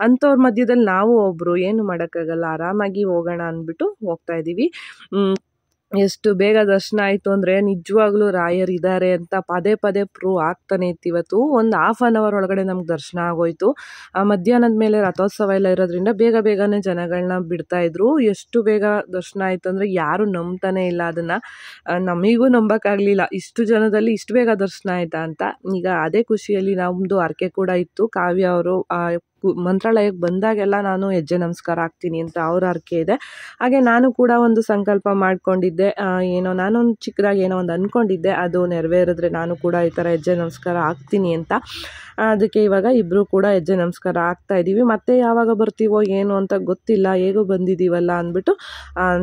ಅಂಥವ್ರ ಮಧ್ಯದಲ್ಲಿ ನಾವು ಒಬ್ಬರು ಏನು ಮಾಡೋಕ್ಕಾಗಲ್ಲ, ಆರಾಮಾಗಿ ಹೋಗೋಣ ಅಂದ್ಬಿಟ್ಟು ಹೋಗ್ತಾ ಇದ್ದೀವಿ. ಎಷ್ಟು ಬೇಗ ದರ್ಶನ ಆಯಿತು ಅಂದರೆ ನಿಜವಾಗ್ಲೂ ರಾಯರಿದ್ದಾರೆ ಅಂತ ಪದೇ ಪ್ರೂವ್ ಆಗ್ತಾನೆ ಇತ್ತು. ಇವತ್ತು ಒಂದು 1/2 hour ಒಳಗಡೆ ನಮ್ಗೆ ದರ್ಶನ ಆಗೋಯ್ತು. ಮಧ್ಯಾಹ್ನದ ಮೇಲೆ ರಥೋತ್ಸವ ಎಲ್ಲ ಇರೋದ್ರಿಂದ ಬೇಗನೆ ಜನಗಳನ್ನ ಬಿಡ್ತಾಯಿದ್ರು. ಎಷ್ಟು ಬೇಗ ದರ್ಶನ ಆಯಿತು ಅಂದರೆ ಯಾರೂ ನಂಬ್ತಾನೆ ಇಲ್ಲ ಅದನ್ನು. ನಮಗೂ ನಂಬೋಕ್ಕಾಗಲಿಲ್ಲ ಇಷ್ಟು ಜನದಲ್ಲಿ ಇಷ್ಟು ಬೇಗ ದರ್ಶನ ಆಯಿತಾ ಅಂತ. ಈಗ ಅದೇ ಖುಷಿಯಲ್ಲಿ ನಮ್ಮದು ಹರಕೆ ಕೂಡ ಇತ್ತು. ಕಾವ್ಯ ಅವರು ಮಂತ್ರಾಲಯಕ್ಕೆ ಬಂದಾಗೆಲ್ಲ ನಾನು ಹೆಜ್ಜೆ ನಮಸ್ಕಾರ ಹಾಕ್ತೀನಿ ಅಂತ ಅವ್ರ ಹರಕೆ ಇದೆ. ಹಾಗೆ ನಾನು ಕೂಡ ಒಂದು ಸಂಕಲ್ಪ ಮಾಡ್ಕೊಂಡಿದ್ದೆ. ನಾನೊಂದು ಚಿಕ್ಕದಾಗಿ ಏನೋ ಒಂದು ಅಂದ್ಕೊಂಡಿದ್ದೆ, ಅದು ನೆರವೇರಿದ್ರೆ ನಾನು ಕೂಡ ಈ ಥರ ಹೆಜ್ಜೆ ನಮಸ್ಕಾರ ಹಾಕ್ತೀನಿ ಅಂತ. ಅದಕ್ಕೆ ಇವಾಗ ಇಬ್ಬರು ಕೂಡ ಹೆಜ್ಜೆ ನಮಸ್ಕಾರ ಹಾಕ್ತಾ ಇದ್ದೀವಿ. ಮತ್ತೆ ಯಾವಾಗ ಬರ್ತೀವೋ ಏನು ಅಂತ ಗೊತ್ತಿಲ್ಲ, ಹೇಗೋ ಬಂದಿದ್ದೀವಲ್ಲ ಅಂದ್ಬಿಟ್ಟು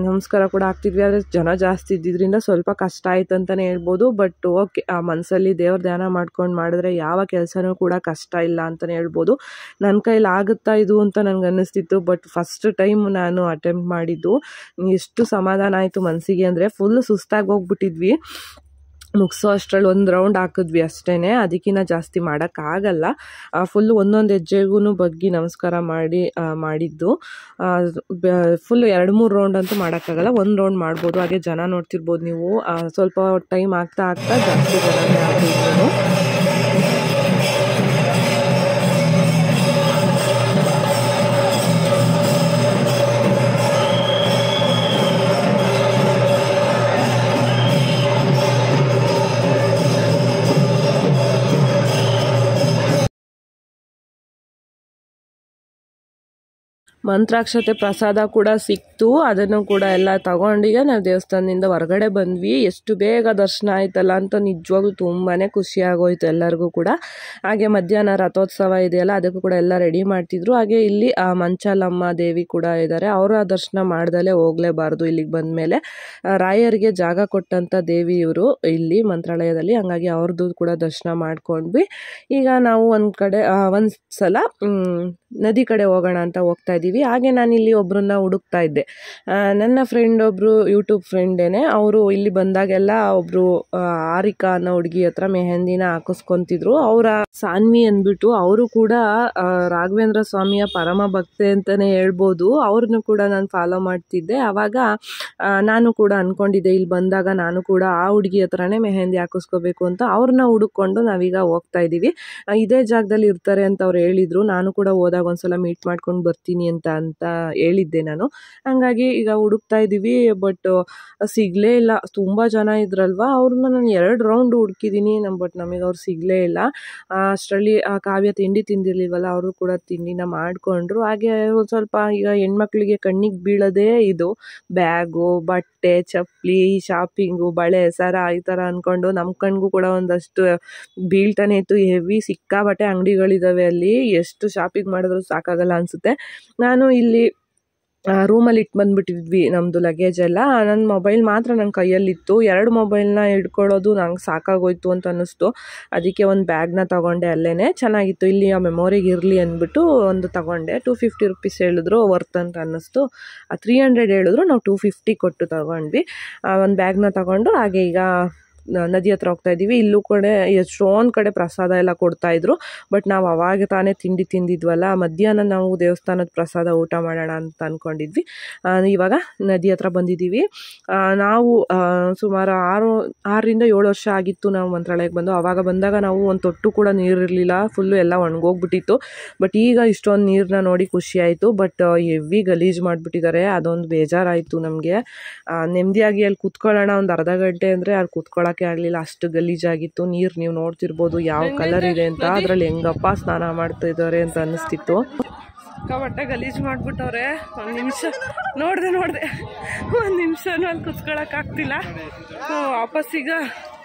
ನಮಸ್ಕಾರ ಕೂಡ ಹಾಕ್ತಿದ್ವಿ. ಆದರೆ ಜನ ಜಾಸ್ತಿ ಇದ್ದಿದ್ದರಿಂದ ಸ್ವಲ್ಪ ಕಷ್ಟ ಆಯ್ತು ಅಂತಲೇ ಹೇಳ್ಬೋದು. ಬಟ್ ಓಕೆ, ಆ ಮನಸ್ಸಲ್ಲಿ ದೇವ್ರ ಧ್ಯಾನ ಮಾಡ್ಕೊಂಡು ಮಾಡಿದ್ರೆ ಯಾವ ಕೆಲಸನೂ ಕೂಡ ಕಷ್ಟ ಇಲ್ಲ ಅಂತಲೇ ಹೇಳ್ಬೋದು. ನನ್ನ ಕೈಲಿ ಆಗುತ್ತಾ ಇದು ಅಂತ ನನಗೆ ಅನ್ನಿಸ್ತಿತ್ತು. ಬಟ್ ಫಸ್ಟ್ ಟೈಮ್ ನಾನು ಅಟೆಂಪ್ಟ್ ಮಾಡಿದ್ದು. ಎಷ್ಟು ಸಮಾಧಾನ ಆಯಿತು ಮನಸ್ಸಿಗೆ ಅಂದರೆ ಫುಲ್ ಸುಸ್ತಾಗಿ ಹೋಗ್ಬಿಟ್ಟಿದ್ವಿ. ಮುಗಿಸೋ ಅಷ್ಟರಲ್ಲಿ ಒಂದು ರೌಂಡ್ ಹಾಕಿದ್ವಿ ಅಷ್ಟೇ, ಅದಕ್ಕಿಂತ ಜಾಸ್ತಿ ಮಾಡೋಕ್ಕಾಗಲ್ಲ. ಫುಲ್ಲು ಒಂದೊಂದು ಹೆಜ್ಜೆಗೂ ಬಗ್ಗಿ ನಮಸ್ಕಾರ ಮಾಡಿದ್ದು. ಫುಲ್ಲು 2-3 ರೌಂಡ್ ಅಂತೂ ಮಾಡೋಕ್ಕಾಗಲ್ಲ, 1 ರೌಂಡ್ ಮಾಡ್ಬೋದು. ಹಾಗೆ ಜನ ನೋಡ್ತಿರ್ಬೋದು ನೀವು. ಸ್ವಲ್ಪ ಟೈಮ್ ಆಗ್ತಾ ಜಾಸ್ತಿ ಜನನೇ ಆಗ್ತಿರ್ಬೋದು. ಮಂತ್ರಾಕ್ಷತೆ ಪ್ರಸಾದ ಕೂಡ ಸಿಕ್ತು. ಅದನ್ನು ಕೂಡ ಎಲ್ಲ ತಗೊಂಡಿಗೆ ನಾವು ದೇವಸ್ಥಾನದಿಂದ ಹೊರಗಡೆ ಬಂದ್ವಿ. ಎಷ್ಟು ಬೇಗ ದರ್ಶನ ಆಯ್ತಲ್ಲ ಅಂತ ನಿಜವಾಗ್ಲೂ ತುಂಬಾ ಖುಷಿ ಆಗೋಯ್ತು ಎಲ್ಲರಿಗೂ ಕೂಡ. ಹಾಗೆ ಮಧ್ಯಾಹ್ನ ರಥೋತ್ಸವ ಇದೆಯಲ್ಲ, ಅದಕ್ಕೂ ಕೂಡ ಎಲ್ಲ ರೆಡಿ ಮಾಡ್ತಿದ್ರು. ಹಾಗೆ ಇಲ್ಲಿ ಮಂಚಾಲಮ್ಮ ದೇವಿ ಕೂಡ ಇದ್ದಾರೆ. ಅವರ ದರ್ಶನ ಮಾಡ್ದಲೇ ಹೋಗಲೇಬಾರ್ದು ಇಲ್ಲಿಗೆ ಬಂದಮೇಲೆ. ರಾಯರಿಗೆ ಜಾಗ ಕೊಟ್ಟಂಥ ದೇವಿ ಇವರು ಇಲ್ಲಿ ಮಂತ್ರಾಲಯದಲ್ಲಿ. ಹಾಗಾಗಿ ಅವ್ರದ್ದು ಕೂಡ ದರ್ಶನ ಮಾಡ್ಕೊಂಡ್ವಿ. ಈಗ ನಾವು ಒಂದು ಸಲ ನದಿ ಕಡೆ ಹೋಗೋಣ ಅಂತ ಹೋಗ್ತಾ ಇದ್ದೀವಿ. ಹಾಗೆ ನಾನಿಲ್ಲಿ ಒಬ್ಬರನ್ನ ಹುಡುಕ್ತಾ ಇದ್ದೆ. ನನ್ನ ಫ್ರೆಂಡ್ ಒಬ್ಬರು ಯೂಟ್ಯೂಬ್ ಫ್ರೆಂಡೇನೆ. ಅವರು ಇಲ್ಲಿ ಬಂದಾಗೆಲ್ಲ ಒಬ್ಬರು ಆರಿಕಾ ಅನ್ನೋ ಹುಡುಗಿ ಹತ್ರ ಮೆಹಂದಿನ ಹಾಕಿಸ್ಕೊತಿದ್ರು. ಅವರ ಸಾನ್ವಿ ಅಂದ್ಬಿಟ್ಟು ಅವರು ಕೂಡ ರಾಘವೇಂದ್ರ ಸ್ವಾಮಿಯ ಪರಮ ಭಕ್ತೆ ಅಂತಲೇ ಹೇಳ್ಬೋದು. ಅವ್ರನ್ನು ಕೂಡ ನಾನು ಫಾಲೋ ಮಾಡ್ತಿದ್ದೆ. ಆವಾಗ ನಾನು ಕೂಡ ಅಂದ್ಕೊಂಡಿದ್ದೆ ಇಲ್ಲಿ ಬಂದಾಗ ನಾನು ಕೂಡ ಆ ಹುಡುಗಿ ಹತ್ರನೇ ಮೆಹಂದಿ ಹಾಕಿಸ್ಕೋಬೇಕು ಅಂತ. ಅವ್ರನ್ನ ಹುಡುಕೊಂಡು ನಾವೀಗ ಹೋಗ್ತಾ ಇದ್ದೀವಿ. ಇದೇ ಜಾಗದಲ್ಲಿ ಇರ್ತಾರೆ ಅಂತ ಅವ್ರು ಹೇಳಿದರು. ನಾನು ಕೂಡ ಹೋದಾಗ ಒಂದ್ಸಲ ಮೀಟ್ ಮಾಡ್ಕೊಂಡು ಬರ್ತೀನಿ ಅಂತ ಹೇಳಿದ್ದೆ ನಾನು. ಹಂಗಾಗಿ ಈಗ ಹುಡುಕ್ತಾ ಇದ್ದೀವಿ. ಬಟ್ ಸಿಗಲೇ ಇಲ್ಲ, ತುಂಬ ಜನ ಇದ್ರಲ್ವ. ಅವ್ರನ್ನ ನಾನು 2 ರೌಂಡ್ ಹುಡುಕಿದ್ದೀನಿ, ಬಟ್ ನಮಗೆ ಅವ್ರು ಸಿಗಲೇ ಇಲ್ಲ. ಅಷ್ಟರಲ್ಲಿ ಕಾವ್ಯ ತಿಂಡಿ ತಿಂದಿರ್ಲಿಲ್ವಲ್ಲ, ಅವರು ಕೂಡ ತಿಂಡಿನ ಮಾಡಿಕೊಂಡ್ರು. ಹಾಗೆ ಒಂದು ಸ್ವಲ್ಪ ಈಗ ಹೆಣ್ಮಕ್ಳಿಗೆ ಕಣ್ಣಿಗೆ ಬೀಳೋದೇ ಇದು ಬ್ಯಾಗು, ಬಟ್ಟೆ, ಚಪ್ಪಲಿ, ಶಾಪಿಂಗು, ಬಳೆ, ಸರ ಈ ಥರ ಅಂದ್ಕೊಂಡು ನಮ್ಮ ಕಣ್ಗೂ ಕೂಡ ಒಂದಷ್ಟು ಬೀಳ್ತಾನೆ ಇತ್ತು. ಹೆವಿ ಸಿಕ್ಕಾಬಟ್ಟೆ ಅಂಗಡಿಗಳಿದ್ದಾವೆ ಅಲ್ಲಿ, ಎಷ್ಟು ಶಾಪಿಂಗ್ ಮಾಡಿದ್ರು ಸಾಕಾಗಲ್ಲ ಅನಿಸುತ್ತೆ. ನಾನು ಇಲ್ಲಿ ರೂಮಲ್ಲಿ ಇಟ್ಟು ಬಂದುಬಿಟ್ಟಿದ್ವಿ ನಮ್ಮದು ಲಗೇಜ್ ಎಲ್ಲ. ನನ್ನ ಮೊಬೈಲ್ ಮಾತ್ರ ನನ್ನ ಕೈಯಲ್ಲಿತ್ತು. 2 ಮೊಬೈಲ್ನ ಹಿಡ್ಕೊಳ್ಳೋದು ನಂಗೆ ಸಾಕಾಗೋಯ್ತು ಅಂತ ಅನ್ನಿಸ್ತು. ಅದಕ್ಕೆ ಒಂದು ಬ್ಯಾಗ್ನ ತೊಗೊಂಡೆ. ಅಲ್ಲೇ ಚೆನ್ನಾಗಿತ್ತು, ಇಲ್ಲಿ ಆ ಮೆಮೊರಿಗೆ ಇರಲಿ ಅಂದ್ಬಿಟ್ಟು ಒಂದು ತೊಗೊಂಡೆ. 250 rupees ಹೇಳಿದ್ರು, ವರ್ತ್ ಅಂತ ಅನ್ನಿಸ್ತು. 300 ಹೇಳಿದ್ರು, ನಾವು 250 ಕೊಟ್ಟು ತೊಗೊಂಡ್ವಿ. ಒಂದು ಬ್ಯಾಗ್ನ ತೊಗೊಂಡು ಹಾಗೆ ಈಗ ನದಿ ಹತ್ರ ಹೋಗ್ತಾ ಇದ್ದೀವಿ. ಇಲ್ಲೂ ಕೂಡ ಎಷ್ಟೊಂದು ಕಡೆ ಪ್ರಸಾದ ಎಲ್ಲ ಕೊಡ್ತಾಯಿದ್ರು. ಬಟ್ ನಾವು ಅವಾಗ ತಾನೇ ತಿಂಡಿ ತಿಂದಿದ್ವಲ್ಲ, ಮಧ್ಯಾಹ್ನ ನಾವು ದೇವಸ್ಥಾನದ ಪ್ರಸಾದ ಊಟ ಮಾಡೋಣ ಅಂತ ಅಂದ್ಕೊಂಡಿದ್ವಿ. ಇವಾಗ ನದಿ ಹತ್ರ ಬಂದಿದ್ದೀವಿ. ನಾವು ಸುಮಾರು 6ರಿಂದ 7 ವರ್ಷ ಆಗಿತ್ತು ನಾವು ಮಂತ್ರಾಲಯಕ್ಕೆ ಬಂದು. ಆವಾಗ ಬಂದಾಗ ನಾವು ಒಂದು ತೊಟ್ಟು ಕೂಡ ನೀರಿರಲಿಲ್ಲ, ಫುಲ್ಲು ಎಲ್ಲ ಒಣಗೋಗ್ಬಿಟ್ಟಿತ್ತು. ಬಟ್ ಈಗ ಇಷ್ಟೊಂದು ನೀರನ್ನ ನೋಡಿ ಖುಷಿ ಆಯಿತು. ಬಟ್ ಹೆವಿ ಗಲೀಜು ಮಾಡಿಬಿಟ್ಟಿದ್ದಾರೆ, ಅದೊಂದು ಬೇಜಾರಾಯಿತು ನಮಗೆ. ನೆಮ್ಮದಿಯಾಗಿ ಅಲ್ಲಿ ಕೂತ್ಕೊಳ್ಳೋಣ ಒಂದು ಅರ್ಧ ಗಂಟೆ ಅಂದರೆ ಅಲ್ಲಿ ಕೂತ್ಕೊಳ್ಳೋಕ್ಕೆ ಆಗಲಿಲ್ಲ, ಅಷ್ಟು ಗಲೀಜಾಗಿತ್ತು. ನೀರು ನೀವು ನೋಡ್ತಿರ್ಬೋದು ಯಾವ ಕಲರ್ ಇದೆ ಅಂತ. ಅದರಲ್ಲಿ ಹೆಂಗಪ್ಪ ಸ್ನಾನ ಮಾಡ್ತಾ ಇದ್ದಾರೆ ಅಂತ ಅನ್ನಿಸ್ತಿತ್ತು. ಸಿಕ್ಕಾಪಟ್ಟೆ ಗಲೀಜು ಮಾಡಿಬಿಟ್ಟವ್ರೆ. ಒಂದು ನಿಮಿಷ ನೋಡಿದೆ ಒಂದು ನಿಮಿಷನೂ ಅಲ್ಲಿ ಕುತ್ಕೊಳ್ಳೋಕ್ಕಾಗ್ತಿಲ್ಲ. ವಾಪಸ್ ಈಗ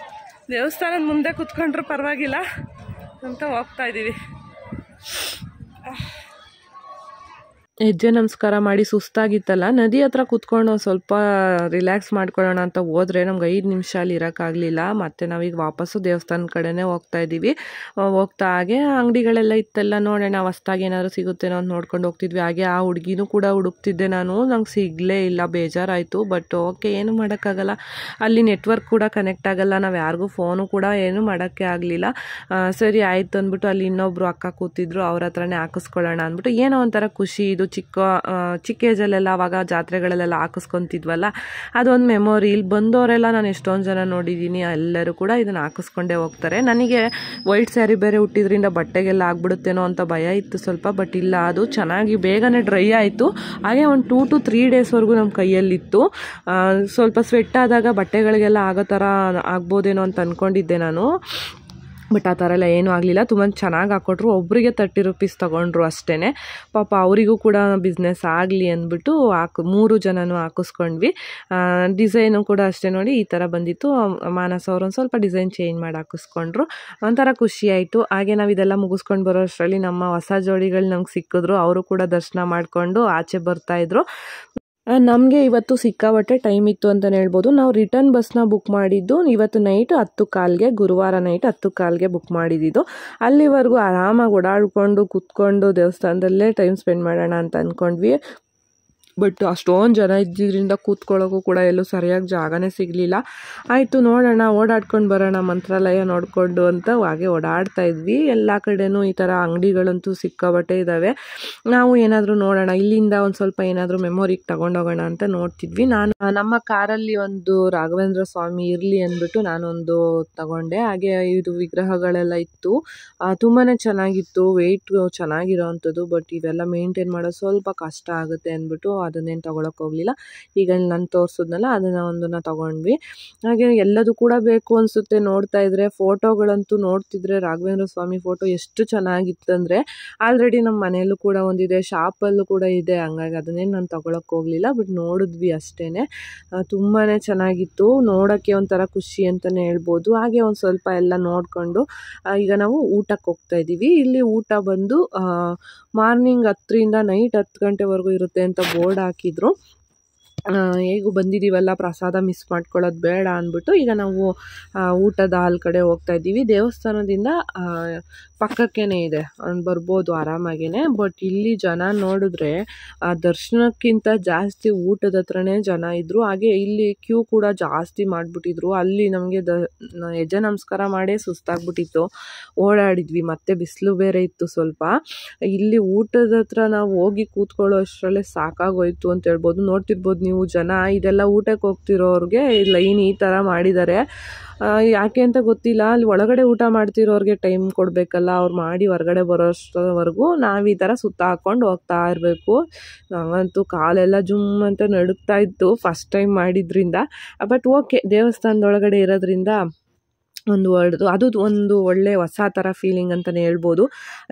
ದೇವಸ್ಥಾನದ ಮುಂದೆ ಕುತ್ಕೊಂಡ್ರೆ ಪರವಾಗಿಲ್ಲ ಅಂತ ಹೋಗ್ತಾ ಇದ್ದೀವಿ. ಹೆಜ್ಜೆ ನಮಸ್ಕಾರ ಮಾಡಿ ಸುಸ್ತಾಗಿತ್ತಲ್ಲ, ನದಿ ಹತ್ರ ಕುತ್ಕೊಂಡು ಸ್ವಲ್ಪ ರಿಲ್ಯಾಕ್ಸ್ ಮಾಡ್ಕೊಳ್ಳೋಣ ಅಂತ ಹೋದ್ರೆ ನಮ್ಗೆ 5 ನಿಮಿಷ ಅಲ್ಲಿ ಇರೋಕ್ಕಾಗಲಿಲ್ಲ. ಮತ್ತು ನಾವೀಗ ವಾಪಸ್ಸು ದೇವಸ್ಥಾನದ ಕಡೆನೇ ಹೋಗ್ತಾ ಇದ್ದೀವಿ. ಹೋಗ್ತಾ ಹಾಗೆ ಅಂಗಡಿಗಳೆಲ್ಲ ಇತ್ತೆಲ್ಲ ನೋಡೋಣ ಹೊಸ್ದಾಗಿ ಏನಾದ್ರು ಸಿಗುತ್ತೇನೋ ಅಂತ ನೋಡ್ಕೊಂಡು ಹೋಗ್ತಿದ್ವಿ. ಹಾಗೆ ಆ ಹುಡುಗಿನೂ ಕೂಡ ಹುಡುಕ್ತಿದ್ದೆ ನಾನು, ನಂಗೆ ಸಿಗಲೇ ಇಲ್ಲ, ಬೇಜಾರಾಯಿತು. ಬಟ್ ಓಕೆ, ಏನು ಮಾಡೋಕ್ಕಾಗಲ್ಲ, ಅಲ್ಲಿ ನೆಟ್ವರ್ಕ್ ಕೂಡ ಕನೆಕ್ಟ್ ಆಗಲ್ಲ, ನಾವು ಯಾರಿಗೂ ಫೋನು ಕೂಡ ಏನು ಮಾಡೋಕ್ಕೆ ಆಗಲಿಲ್ಲ. ಸರಿ ಆಯಿತು ಅಂದ್ಬಿಟ್ಟು ಅಲ್ಲಿ ಇನ್ನೊಬ್ಬರು ಅಕ್ಕ ಕೂತಿದ್ರು, ಅವ್ರ ಹತ್ರನೇ ಹಾಕಿಸ್ಕೊಳ್ಳೋಣ ಅಂದ್ಬಿಟ್ಟು ಏನೋ ಒಂಥರ ಖುಷಿ. ಇದು ಚಿಕ್ಕ ಏಜಲ್ಲೆಲ್ಲ ಅವಾಗ ಜಾತ್ರೆಗಳಲ್ಲೆಲ್ಲ ಹಾಕಿಸ್ಕೊತಿದ್ವಲ್ಲ, ಅದೊಂದು ಮೆಮೊರಿ. ಇಲ್ಲಿ ಬಂದವರೆಲ್ಲ ನಾನು ಎಷ್ಟೊಂದು ಜನ ನೋಡಿದ್ದೀನಿ, ಎಲ್ಲರೂ ಕೂಡ ಇದನ್ನು ಹಾಕಿಸ್ಕೊಂಡೇ ಹೋಗ್ತಾರೆ. ನನಗೆ ವೈಟ್ ಸ್ಯಾರಿ ಬೇರೆ ಹುಟ್ಟಿದ್ರಿಂದ ಬಟ್ಟೆಗೆಲ್ಲ ಆಗ್ಬಿಡುತ್ತೇನೋ ಅಂತ ಭಯ ಇತ್ತು ಸ್ವಲ್ಪ, ಬಟ್ ಇಲ್ಲ, ಅದು ಚೆನ್ನಾಗಿ ಬೇಗನೆ ಡ್ರೈ ಆಯಿತು. ಹಾಗೆ ಒಂದು 2 to 3 ಡೇಸ್ವರೆಗೂ ನಮ್ಮ ಕೈಯಲ್ಲಿತ್ತು. ಸ್ವಲ್ಪ ಸ್ವೆಟ್ ಆದಾಗ ಬಟ್ಟೆಗಳಿಗೆಲ್ಲ ಆಗೋ ಥರ ಆಗ್ಬೋದೇನೋ ಅಂತ ಅಂದ್ಕೊಂಡಿದ್ದೆ ನಾನು, ಬಟ್ ಆ ಥರ ಎಲ್ಲ ಏನೂ ಆಗಲಿಲ್ಲ. ತುಂಬ ಚೆನ್ನಾಗಿ ಹಾಕ್ಕೊಟ್ರು. ಒಬ್ಬರಿಗೆ 30 ರೂಪೀಸ್ ತೊಗೊಂಡ್ರು ಅಷ್ಟೇ. ಪಾಪ ಅವರಿಗೂ ಕೂಡ ಬಿಸ್ನೆಸ್ ಆಗಲಿ ಅಂದ್ಬಿಟ್ಟು 3 ಜನನೂ ಹಾಕಿಸ್ಕೊಂಡ್ವಿ. ಡಿಸೈನು ಕೂಡ ಅಷ್ಟೇ ನೋಡಿ ಈ ಥರ ಬಂದಿತ್ತು. ಮಾನಸ ಅವರು ಒಂದು ಸ್ವಲ್ಪ ಡಿಸೈನ್ ಚೇಂಜ್ ಮಾಡಿ ಹಾಕಿಸ್ಕೊಂಡ್ರು, ಒಂಥರ ಖುಷಿ ಆಯಿತು. ಹಾಗೆ ನಾವು ಇದೆಲ್ಲ ಮುಗಿಸ್ಕೊಂಡು ಬರೋ ಅಷ್ಟರಲ್ಲಿ ನಮ್ಮ ಹೊಸ ಜೋಡಿಗಳು ನಮ್ಗೆ ಸಿಕ್ಕಿದ್ರು. ಅವರು ಕೂಡ ದರ್ಶನ ಮಾಡಿಕೊಂಡು ಆಚೆ ಬರ್ತಾಯಿದ್ರು. ನಮಗೆ ಇವತ್ತು ಸಿಕ್ಕಾಪಟ್ಟೆ ಟೈಮ್ ಇತ್ತು ಅಂತಲೇ ಹೇಳ್ಬೋದು. ನಾವು ರಿಟರ್ನ್ ಬಸ್ನ ಬುಕ್ ಮಾಡಿದ್ದು ಇವತ್ತು ನೈಟ್ 10:15ಗೆ, ಗುರುವಾರ ನೈಟ್ 10:15ಗೆ ಬುಕ್ ಮಾಡಿದ್ದು. ಅಲ್ಲಿವರೆಗೂ ಆರಾಮಾಗಿ ಓಡಾಡಿಕೊಂಡು ಕೂತ್ಕೊಂಡು ದೇವಸ್ಥಾನದಲ್ಲೇ ಟೈಮ್ ಸ್ಪೆಂಡ್ ಮಾಡೋಣ ಅಂತ ಅಂದ್ಕೊಂಡ್ವಿ. ಬಟ್ ಅಷ್ಟೊಂದು ಜನ ಇದ್ದಿದ್ದರಿಂದ ಕೂತ್ಕೊಳ್ಳೋಕ್ಕೂ ಕೂಡ ಎಲ್ಲೂ ಸರಿಯಾಗಿ ಜಾಗನೇ ಸಿಗಲಿಲ್ಲ. ಆಯಿತು ನೋಡೋಣ, ಓಡಾಡ್ಕೊಂಡು ಬರೋಣ ಮಂತ್ರಾಲಯ ನೋಡಿಕೊಂಡು ಅಂತ ಹಾಗೆ ಓಡಾಡ್ತಾ ಇದ್ವಿ. ಎಲ್ಲ ಕಡೆನೂ ಈ ಥರ ಅಂಗಡಿಗಳಂತೂ ಸಿಕ್ಕಾಬಟ್ಟೆ ಇದ್ದಾವೆ. ನಾವು ಏನಾದರೂ ನೋಡೋಣ, ಇಲ್ಲಿಂದ ಒಂದು ಸ್ವಲ್ಪ ಏನಾದರೂ ಮೆಮೊರಿಗೆ ತಗೊಂಡೋಗೋಣ ಅಂತ ನೋಡ್ತಿದ್ವಿ. ನಾನು ನಮ್ಮ ಕಾರಲ್ಲಿ ಒಂದು ರಾಘವೇಂದ್ರ ಸ್ವಾಮಿ ಇರಲಿ ಅಂದ್ಬಿಟ್ಟು ನಾನೊಂದು ತಗೊಂಡೆ. ಹಾಗೆ ಇದು ವಿಗ್ರಹಗಳೆಲ್ಲ ಇತ್ತು, ತುಂಬಾ ಚೆನ್ನಾಗಿತ್ತು, ವೆಯ್ಟ್ ಚೆನ್ನಾಗಿರೋ ಅಂಥದ್ದು. ಬಟ್ ಇವೆಲ್ಲ ಮೇಂಟೈನ್ ಮಾಡೋದು ಸ್ವಲ್ಪ ಕಷ್ಟ ಆಗುತ್ತೆ ಅಂದ್ಬಿಟ್ಟು ಅದನ್ನೇನು ತೊಗೊಳಕ್ಕೆ ಹೋಗಲಿಲ್ಲ. ಈಗ ನಾನು ತೋರಿಸಿದ್ನಲ್ಲ ಒಂದನ್ನು ತೊಗೊಂಡ್ವಿ. ಹಾಗೆ ಎಲ್ಲದೂ ಕೂಡ ಬೇಕು ಅನಿಸುತ್ತೆ ನೋಡ್ತಾ ಇದ್ರೆ. ಫೋಟೋಗಳಂತೂ ನೋಡ್ತಿದ್ರೆ ರಾಘವೇಂದ್ರ ಸ್ವಾಮಿ ಫೋಟೋ ಎಷ್ಟು ಚೆನ್ನಾಗಿತ್ತಂದರೆ, ಆಲ್ರೆಡಿ ನಮ್ಮ ಮನೆಯಲ್ಲೂ ಕೂಡ ಒಂದಿದೆ, ಶಾಪಲ್ಲೂ ಕೂಡ ಇದೆ. ಹಂಗಾಗಿ ಅದನ್ನೇನು ನಾನು ತೊಗೊಳಕ್ಕೆ ಹೋಗಲಿಲ್ಲ, ಬಟ್ ನೋಡಿದ್ವಿ ಅಷ್ಟೇ. ತುಂಬಾ ಚೆನ್ನಾಗಿತ್ತು, ನೋಡೋಕ್ಕೆ ಒಂಥರ ಖುಷಿ ಅಂತಲೇ ಹೇಳ್ಬೋದು. ಹಾಗೆ ಒಂದು ಸ್ವಲ್ಪ ಎಲ್ಲ ನೋಡಿಕೊಂಡು ಈಗ ನಾವು ಊಟಕ್ಕೆ ಹೋಗ್ತಾ ಇದ್ದೀವಿ. ಇಲ್ಲಿ ಊಟ ಬಂದು ಮಾರ್ನಿಂಗ್ 10ರಿಂದ ನೈಟ್ 10 ಗಂಟೆವರೆಗೂ ಇರುತ್ತೆ ಅಂತ ಬೋರ್ಡ್ ಹಾಕಿದ್ರು. ಹೇಗೂ ಬಂದಿದ್ದೀವಲ್ಲ, ಪ್ರಸಾದ ಮಿಸ್ ಮಾಡ್ಕೊಳ್ಳೋದು ಬೇಡ ಅಂದ್ಬಿಟ್ಟು ಈಗ ನಾವು ಊಟದ ಹಾಲ್ ಕಡೆ ಹೋಗ್ತಾ ಇದ್ದೀವಿ. ದೇವಸ್ಥಾನದಿಂದ ಪಕ್ಕಕ್ಕೇ ಇದೆ, ಬರ್ಬೋದು ಆರಾಮಾಗೇ. ಬಟ್ ಇಲ್ಲಿ ಜನ ನೋಡಿದ್ರೆ ದರ್ಶನಕ್ಕಿಂತ ಜಾಸ್ತಿ ಊಟದ ಹತ್ರನೇ ಜನ ಇದ್ದರು. ಹಾಗೆ ಇಲ್ಲಿ ಕ್ಯೂ ಕೂಡ ಜಾಸ್ತಿ ಮಾಡಿಬಿಟ್ಟಿದ್ರು. ಅಲ್ಲಿ ನಮಗೆ ಹೆಜ್ಜೆ ನಮಸ್ಕಾರ ಮಾಡೇ ಸುಸ್ತಾಗ್ಬಿಟ್ಟಿತ್ತು, ಓಡಾಡಿದ್ವಿ. ಮತ್ತು ಬಿಸಿಲು ಬೇರೆ ಇತ್ತು ಸ್ವಲ್ಪ. ಇಲ್ಲಿ ಊಟದ ಹತ್ರ ನಾವು ಹೋಗಿ ಕೂತ್ಕೊಳ್ಳೋ ಅಷ್ಟರಲ್ಲೇ ಸಾಕಾಗೋಯ್ತು ಅಂತ ಹೇಳ್ಬೋದು. ನೋಡ್ತಿರ್ಬೋದು ನೀವು ಜನ, ಇದೆಲ್ಲ ಊಟಕ್ಕೆ ಹೋಗ್ತಿರೋರಿಗೆ ಲೈನ್ ಈ ಥರ ಮಾಡಿದ್ದಾರೆ. ಯಾಕೆ ಅಂತ ಗೊತ್ತಿಲ್ಲ. ಅಲ್ಲಿ ಒಳಗಡೆ ಊಟ ಮಾಡ್ತಿರೋರಿಗೆ ಟೈಮ್ ಕೊಡಬೇಕಲ್ಲ, ಅವ್ರು ಮಾಡಿ ಹೊರಗಡೆ ಬರೋಷ್ಟರವರೆಗೂ ನಾವು ಈ ಥರ ಸುತ್ತ ಹಾಕ್ಕೊಂಡು ಹೋಗ್ತಾ ಇರಬೇಕು. ನಾವಂತೂ ಕಾಲೆಲ್ಲ ಜುಮ್ ಅಂತ ನಡುಗ್ತಾ ಇತ್ತು ಫಸ್ಟ್ ಟೈಮ್ ಮಾಡಿದ್ರಿಂದ. ಬಟ್ ಓಕೆ, ದೇವಸ್ಥಾನದೊಳಗಡೆ ಇರೋದ್ರಿಂದ ಅದು ಒಂದು ಒಳ್ಳೆ ಹೊಸ ಥರ ಫೀಲಿಂಗ್ ಅಂತಲೇ ಹೇಳ್ಬೋದು.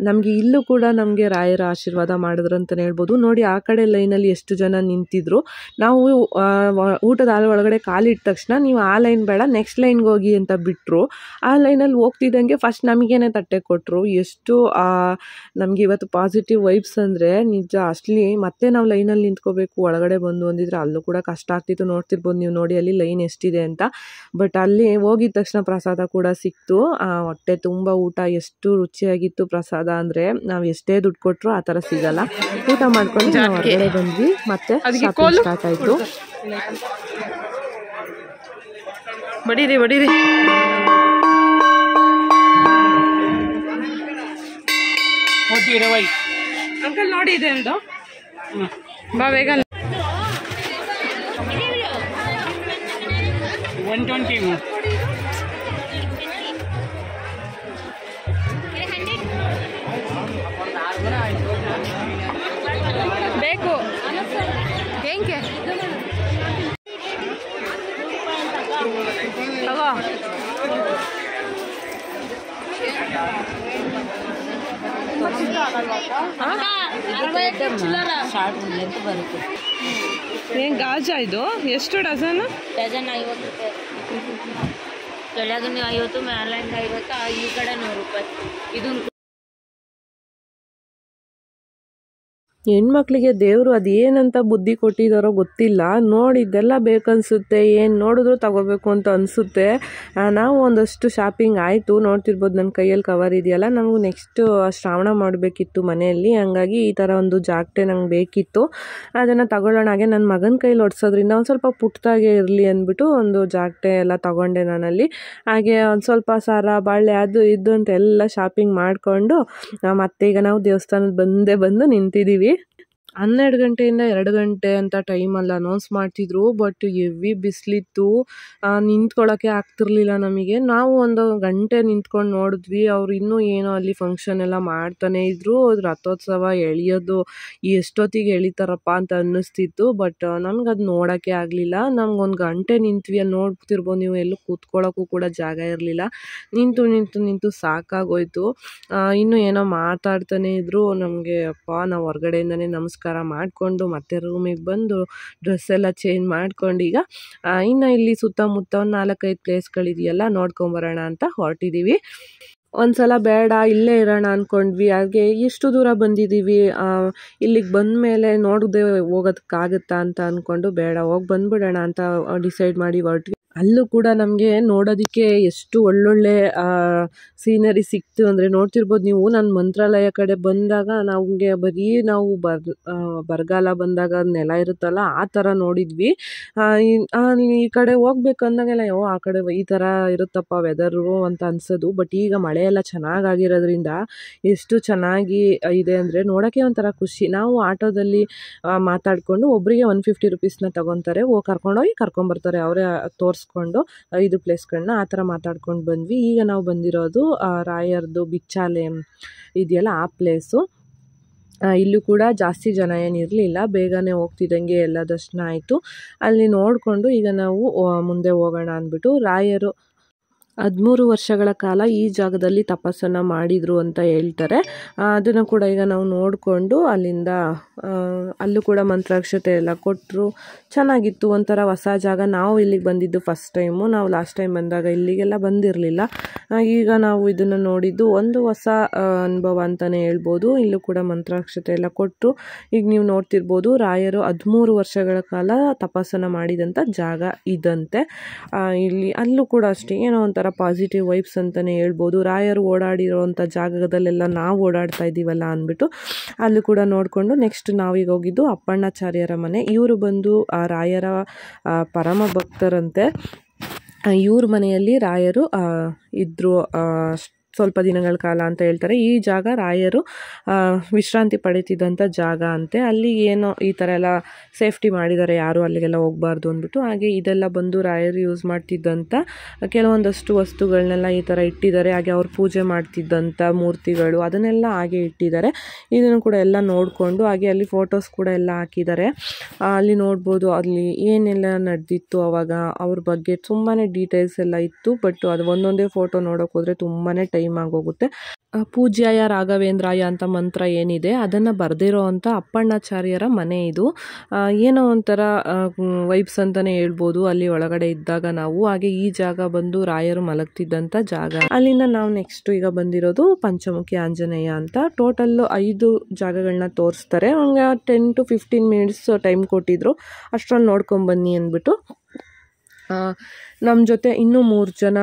ನಮಗೆ ಇಲ್ಲೂ ಕೂಡ ನಮಗೆ ರಾಯರ ಆಶೀರ್ವಾದ ಮಾಡಿದ್ರು ಅಂತಲೇ ಹೇಳ್ಬೋದು. ನೋಡಿ ಆ ಕಡೆ ಲೈನಲ್ಲಿ ಎಷ್ಟು ಜನ ನಿಂತಿದ್ರು. ನಾವು ಊಟದ ಹಾಲ್ ಒಳಗಡೆ ಕಾಲಿಟ್ಟ ತಕ್ಷಣ ನೀವು ಆ ಲೈನ್ ಬೇಡ, ನೆಕ್ಸ್ಟ್ ಲೈನ್ಗೆ ಹೋಗಿ ಅಂತ ಬಿಟ್ಟರು. ಆ ಲೈನಲ್ಲಿ ಹೋಗ್ತಿದ್ದಂಗೆ ಫಸ್ಟ್ ನಮಗೇನೆ ತಟ್ಟೆ ಕೊಟ್ಟರು. ಎಷ್ಟು ನಮಗೆ ಇವತ್ತು ಪಾಸಿಟಿವ್ ವೈಬ್ಸ್ ಅಂದರೆ ನಿಜ. ಅಷ್ಟಲಿ ಮತ್ತೆ ನಾವು ಲೈನಲ್ಲಿ ನಿಂತ್ಕೋಬೇಕು ಒಳಗಡೆ ಬಂದು ಅಂದಿದ್ರೆ ಅಲ್ಲೂ ಕೂಡ ಕಷ್ಟ ಆಗ್ತಿತ್ತು. ನೋಡ್ತಿರ್ಬೋದು ನೀವು, ನೋಡಿ ಅಲ್ಲಿ ಲೈನ್ ಎಷ್ಟಿದೆ ಅಂತ. ಬಟ್ ಅಲ್ಲಿ ಹೋಗಿದ ತಕ್ಷಣ ಪ್ರಸಾದ ಕೂಡ ಸಿಕ್ತು. ಹೊಟ್ಟೆ ತುಂಬ ಊಟ, ಎಷ್ಟು ರುಚಿಯಾಗಿತ್ತು ಪ್ರಸಾದ ಅಂದರೆ ನಾವು ಎಷ್ಟೇ ದುಡ್ಡು ಕೊಟ್ಟರು ಆ ಥರ ಸಿಗಲ್ಲ. ಊಟ ಮಾಡ್ಕೊಂಡು ನಾವು ಹೊರಗಡೆ ಬಂದ್ವಿ, ಮತ್ತೆ ಸ್ಟಾರ್ಟ್ ಆಯಿತು. ಬಡೀರಿ ಅಂಕಲ್, ನೋಡಿ ಇದೆ ಎರಡು ಬಾ ಬೇಗ. 120 ಬೇಕು ಹೆಂಗೆ ತಗೋ. ಬರುತ್ತೆ. ಏನು ಗಾಜಾ ಇದು? ಎಷ್ಟು ಡಜನ್? ಡಜನ್ 50 ರೂಪಾಯಿ. ಕೆಳಗೆ 50, ಮೇಲಿಂದ 50, ಈ ಕಡೆ 100 ರೂಪಾಯಿ. ಇದು ಹೆಣ್ಮಕ್ಳಿಗೆ ದೇವರು ಅದೇನಂತ ಬುದ್ಧಿ ಕೊಟ್ಟಿದ್ದಾರೋ ಗೊತ್ತಿಲ್ಲ. ನೋಡಿದ್ದೆಲ್ಲ ಬೇಕನ್ಸುತ್ತೆ, ಏನು ನೋಡಿದ್ರು ತಗೋಬೇಕು ಅಂತ ಅನಿಸುತ್ತೆ. ನಾವು ಒಂದಷ್ಟು ಶಾಪಿಂಗ್ ಆಯಿತು. ನೋಡ್ತಿರ್ಬೋದು ನನ್ನ ಕೈಯಲ್ಲಿ ಕವರ್ ಇದೆಯಲ್ಲ, ನಮಗೂ ನೆಕ್ಸ್ಟು ಶ್ರಾವಣ ಮಾಡಬೇಕಿತ್ತು ಮನೆಯಲ್ಲಿ. ಹಂಗಾಗಿ ಈ ಥರ ಒಂದು ಜಾಗಟೆ ನಂಗೆ ಬೇಕಿತ್ತು. ಅದನ್ನು ತಗೊಳ್ಳೋಣ. ಹಾಗೆ ನನ್ನ ಮಗನ ಕೈಲಿ ಹೊಡ್ಸೋದ್ರಿಂದ ಒಂದು ಸ್ವಲ್ಪ ಪುಟ್ಟದಾಗೆ ಇರಲಿ ಅಂದ್ಬಿಟ್ಟು ಒಂದು ಜಾಗಟೆ ಎಲ್ಲ ತಗೊಂಡೆ ನಾನಲ್ಲಿ. ಹಾಗೆ ಒಂದು ಸ್ವಲ್ಪ ಸರ ಬಾಳೆ ಅದು ಇದು ಅಂತ ಎಲ್ಲ ಶಾಪಿಂಗ್ ಮಾಡಿಕೊಂಡು ಮತ್ತೆ ಈಗ ನಾವು ದೇವಸ್ಥಾನದ ಬಂದು ನಿಂತಿದ್ದೀವಿ. 12 ಗಂಟೆಯಿಂದ 2 ಗಂಟೆ ಅಂತ ಟೈಮಲ್ಲಿ ಅನೌನ್ಸ್ ಮಾಡ್ತಿದ್ರು. ಬಟ್ ಹೆವಿ ಬಿಸಿಲಿತ್ತು, ನಿಂತ್ಕೊಳ್ಳೋಕ್ಕೆ ಆಗ್ತಿರ್ಲಿಲ್ಲ ನಮಗೆ. ನಾವು ಒಂದು ಗಂಟೆ ನಿಂತ್ಕೊಂಡು ನೋಡಿದ್ವಿ. ಅವ್ರು ಇನ್ನೂ ಏನೋ ಅಲ್ಲಿ ಫಂಕ್ಷನ್ ಎಲ್ಲ ಮಾಡ್ತಾನೆ ಇದ್ರು. ರಥೋತ್ಸವ ಎಳೆಯೋದು ಎಷ್ಟೊತ್ತಿಗೆ ಎಳಿತಾರಪ್ಪ ಅಂತ ಅನ್ನಿಸ್ತಿತ್ತು. ಬಟ್ ನಮ್ಗದು ನೋಡೋಕ್ಕೆ ಆಗಲಿಲ್ಲ. ನಮ್ಗೊಂದು ಗಂಟೆ ನಿಂತ್ವಿ. ಅಲ್ಲಿ ನೋಡ್ತಿರ್ಬೋದು ನೀವು, ಎಲ್ಲೂ ಕೂತ್ಕೊಳ್ಳೋಕ್ಕೂ ಕೂಡ ಜಾಗ ಇರಲಿಲ್ಲ. ನಿಂತು ಸಾಕಾಗೋಯ್ತು. ಇನ್ನೂ ಏನೋ ಮಾತಾಡ್ತಾನೆ ಇದ್ರು. ನಮಗೆ ಅಪ್ಪ ನಾವು ಹೊರಗಡೆಯಿಂದನೇ ನಮಸ್ಕಾರ ಮಾಡಿಕೊಂಡು ಮತ್ತೆ ರೂಮಿಗೆ ಬಂದು ಡ್ರೆಸ್ ಎಲ್ಲ ಚೇಂಜ್ ಮಾಡ್ಕೊಂಡು ಈಗ ಇನ್ನು ಇಲ್ಲಿ ಸುತ್ತಮುತ್ತ ಒಂದು 4-5 ಪ್ಲೇಸ್ಗಳಿದೆಯಲ್ಲ ನೋಡ್ಕೊಂಬರೋಣ ಅಂತ ಹೊರಟಿದ್ದೀವಿ. ಒಂದ್ಸಲ ಬೇಡ ಇಲ್ಲೇ ಇರೋಣ ಅಂದ್ಕೊಂಡ್ವಿ. ಹಾಗೆ ಎಷ್ಟು ದೂರ ಬಂದಿದ್ದೀವಿ, ಇಲ್ಲಿಗೆ ಬಂದ ಮೇಲೆ ನೋಡದೆ ಹೋಗೋದಕ್ಕಾಗುತ್ತಾ ಅಂತ ಅಂದ್ಕೊಂಡು ಬೇಡ ಹೋಗಿ ಬಂದ್ಬಿಡೋಣ ಅಂತ ಡಿಸೈಡ್ ಮಾಡಿ ಹೊರಟ್ವಿ. ಅಲ್ಲೂ ಕೂಡ ನಮಗೆ ನೋಡೋದಕ್ಕೆ ಎಷ್ಟು ಒಳ್ಳೊಳ್ಳೆ ಸೀನರಿ ಸಿಕ್ತು ಅಂದರೆ ನೋಡ್ತಿರ್ಬೋದು ನೀವು. ನಾನು ಮಂತ್ರಾಲಯ ಕಡೆ ಬಂದಾಗ ನಮಗೆ ಬರೀ ನಾವು ಬರಗಾಲ ಬಂದಾಗ ನೆಲ ಇರುತ್ತಲ್ಲ ಆ ಥರ ನೋಡಿದ್ವಿ. ಈ ಕಡೆ ಹೋಗ್ಬೇಕಂದಾಗೆಲ್ಲ ಆ ಕಡೆ ಈ ಥರ ಇರುತ್ತಪ್ಪ ವೆದರು ಅಂತ ಅನ್ಸೋದು. ಬಟ್ ಈಗ ಮಳೆ ಎಲ್ಲ ಚೆನ್ನಾಗಿರೋದ್ರಿಂದ ಎಷ್ಟು ಚೆನ್ನಾಗಿ ಇದೆ ಅಂದರೆ ನೋಡೋಕ್ಕೆ ಒಂಥರ ಖುಷಿ. ನಾವು ಆಟೋದಲ್ಲಿ ಮಾತಾಡಿಕೊಂಡು ಒಬ್ಬರಿಗೆ 150 ರೂಪೀಸ್ನ ತೊಗೊತಾರೆ. ಕರ್ಕೊಂಡೋಗಿ ಕರ್ಕೊಂಬರ್ತಾರೆ ಅವರೇ ತೋರಿಸ್ಕೊಂಡು 5 ಪ್ಲೇಸ್ಗಳನ್ನ ಆ ಥರ ಮಾತಾಡ್ಕೊಂಡು ಬಂದ್ವಿ. ಈಗ ನಾವು ಬಂದಿರೋದು ರಾಯರ್ದು ಬಿಚ್ಚಾಲೆ ಇದೆಯಲ್ಲ ಆ ಪ್ಲೇಸು. ಇಲ್ಲೂ ಕೂಡ ಜಾಸ್ತಿ ಜನ ಏನಿರಲಿಲ್ಲ. ಬೇಗನೆ ಹೋಗ್ತಿದ್ದಂಗೆ ಎಲ್ಲ ದರ್ಶನ ಆಯಿತು. ಅಲ್ಲಿ ನೋಡಿಕೊಂಡು ಈಗ ನಾವು ಮುಂದೆ ಹೋಗೋಣ ಅಂದ್ಬಿಟ್ಟು ರಾಯರು 13 ವರ್ಷಗಳ ಕಾಲ ಈ ಜಾಗದಲ್ಲಿ ತಪಸ್ಸನ್ನು ಮಾಡಿದರು ಅಂತ ಹೇಳ್ತಾರೆ. ಅದನ್ನು ಕೂಡ ಈಗ ನಾವು ನೋಡಿಕೊಂಡು ಅಲ್ಲಿಂದ ಅಲ್ಲೂ ಕೂಡ ಮಂತ್ರಾಕ್ಷತೆ ಎಲ್ಲ ಕೊಟ್ಟರು. ಚೆನ್ನಾಗಿತ್ತು, ಒಂಥರ ಹೊಸ ಜಾಗ. ನಾವು ಇಲ್ಲಿಗೆ ಬಂದಿದ್ದು ಫಸ್ಟ್ ಟೈಮು. ನಾವು ಲಾಸ್ಟ್ ಟೈಮ್ ಬಂದಾಗ ಇಲ್ಲಿಗೆಲ್ಲ ಬಂದಿರಲಿಲ್ಲ. ಈಗ ನಾವು ಇದನ್ನು ನೋಡಿದ್ದು ಒಂದು ಹೊಸ ಅನುಭವ ಅಂತಲೇ ಹೇಳ್ಬೋದು. ಇಲ್ಲೂ ಕೂಡ ಮಂತ್ರಾಕ್ಷತೆ ಎಲ್ಲ ಕೊಟ್ಟರು. ಈಗ ನೀವು ನೋಡ್ತಿರ್ಬೋದು ರಾಯರು 13 ವರ್ಷಗಳ ಕಾಲ ತಪಸ್ಸನ್ನು ಮಾಡಿದಂಥ ಜಾಗ ಇದಂತೆ. ಅಲ್ಲೂ ಕೂಡ ಅಷ್ಟೇ ಏನೋ ಒಂಥರ ಪಾಸಿಟಿವ್ ವೈಬ್ಸ್ ಅಂತಲೇ ಹೇಳ್ಬೋದು. ರಾಯರು ಓಡಾಡಿರೋವಂಥ ಜಾಗದಲ್ಲೆಲ್ಲ ನಾವು ಓಡಾಡ್ತಾ ಇದ್ದೀವಲ್ಲ ಅಂದ್ಬಿಟ್ಟು ಅಲ್ಲೂ ಕೂಡ ನೋಡಿಕೊಂಡು ನೆಕ್ಸ್ಟ್ ನಾವೀಗ ಹೋಗಿದ್ದು ಅಪ್ಪಣ್ಣಾಚಾರ್ಯರ ಮನೆ. ಇವರು ಬಂದು ರಾಯರ ಪರಮ ಭಕ್ತರಂತೆ. ಇವ್ರ ಮನೆಯಲ್ಲಿ ರಾಯರು ಇದ್ದರು ಸ್ವಲ್ಪ ದಿನಗಳ ಕಾಲ ಅಂತ ಹೇಳ್ತಾರೆ. ಈ ಜಾಗ ರಾಯರು ವಿಶ್ರಾಂತಿ ಪಡೀತಿದ್ದಂಥ ಜಾಗ ಅಂತೆ. ಅಲ್ಲಿ ಏನೋ ಈ ಥರ ಎಲ್ಲ ಸೇಫ್ಟಿ ಮಾಡಿದ್ದಾರೆ, ಯಾರು ಅಲ್ಲಿಗೆಲ್ಲ ಹೋಗಬಾರ್ದು ಅಂದ್ಬಿಟ್ಟು. ಹಾಗೆ ಇದೆಲ್ಲ ಬಂದು ರಾಯರು ಯೂಸ್ ಮಾಡ್ತಿದ್ದಂಥ ಕೆಲವೊಂದಷ್ಟು ವಸ್ತುಗಳನ್ನೆಲ್ಲ ಈ ಥರ ಇಟ್ಟಿದ್ದಾರೆ. ಹಾಗೆ ಅವ್ರು ಪೂಜೆ ಮಾಡ್ತಿದ್ದಂಥ ಮೂರ್ತಿಗಳು ಅದನ್ನೆಲ್ಲ ಹಾಗೆ ಇಟ್ಟಿದ್ದಾರೆ. ಇದನ್ನು ಕೂಡ ಎಲ್ಲ ನೋಡಿಕೊಂಡು ಹಾಗೆ ಅಲ್ಲಿ ಫೋಟೋಸ್ ಕೂಡ ಎಲ್ಲ ಹಾಕಿದ್ದಾರೆ. ಅಲ್ಲಿ ನೋಡ್ಬೋದು ಅಲ್ಲಿ ಏನೆಲ್ಲ ನಡೆದಿತ್ತು ಅವಾಗ ಅವ್ರ ಬಗ್ಗೆ ತುಂಬಾ ಡೀಟೇಲ್ಸ್ ಎಲ್ಲ ಇತ್ತು. ಬಟ್ ಅದು ಒಂದೊಂದೇ ಫೋಟೋ ನೋಡೋಕೆ ಹೋದರೆ ತುಂಬಾ ಟೈಮ್ ಆಗೋಗುತ್ತೆ. ಪೂಜ್ಯಾಯ ರಾಘವೇಂದ್ರಾಯ ಅಂತ ಮಂತ್ರ ಏನಿದೆ ಅದನ್ನು ಬರೆದಿರೋ ಅಂಥ ಅಪ್ಪಣ್ಣಾಚಾರ್ಯರ ಮನೆ ಇದು. ಏನೋ ಒಂಥರ ವೈಬ್ಸ್ ಅಂತಲೇ ಹೇಳ್ಬೋದು ಅಲ್ಲಿ ಒಳಗಡೆ ಇದ್ದಾಗ ನಾವು. ಹಾಗೆ ಈ ಜಾಗ ಬಂದು ರಾಯರು ಮಲಗ್ತಿದ್ದಂಥ ಜಾಗ. ಅಲ್ಲಿಂದ ನಾವು ನೆಕ್ಸ್ಟ್ ಈಗ ಬಂದಿರೋದು ಪಂಚಮುಖಿ ಆಂಜನೇಯ ಅಂತ. ಟೋಟಲ್ 5 ಜಾಗಗಳನ್ನ ತೋರಿಸ್ತಾರೆ. ಹಂಗೆ 10 to 15 ಮಿನಿಟ್ಸ್ ಟೈಮ್ ಕೊಟ್ಟಿದ್ರು. ಅಷ್ಟರಲ್ಲಿ ನೋಡ್ಕೊಂಬನ್ನಿ ಅಂದ್ಬಿಟ್ಟು ನಮ್ಮ ಜೊತೆ ಇನ್ನೂ 3 ಜನ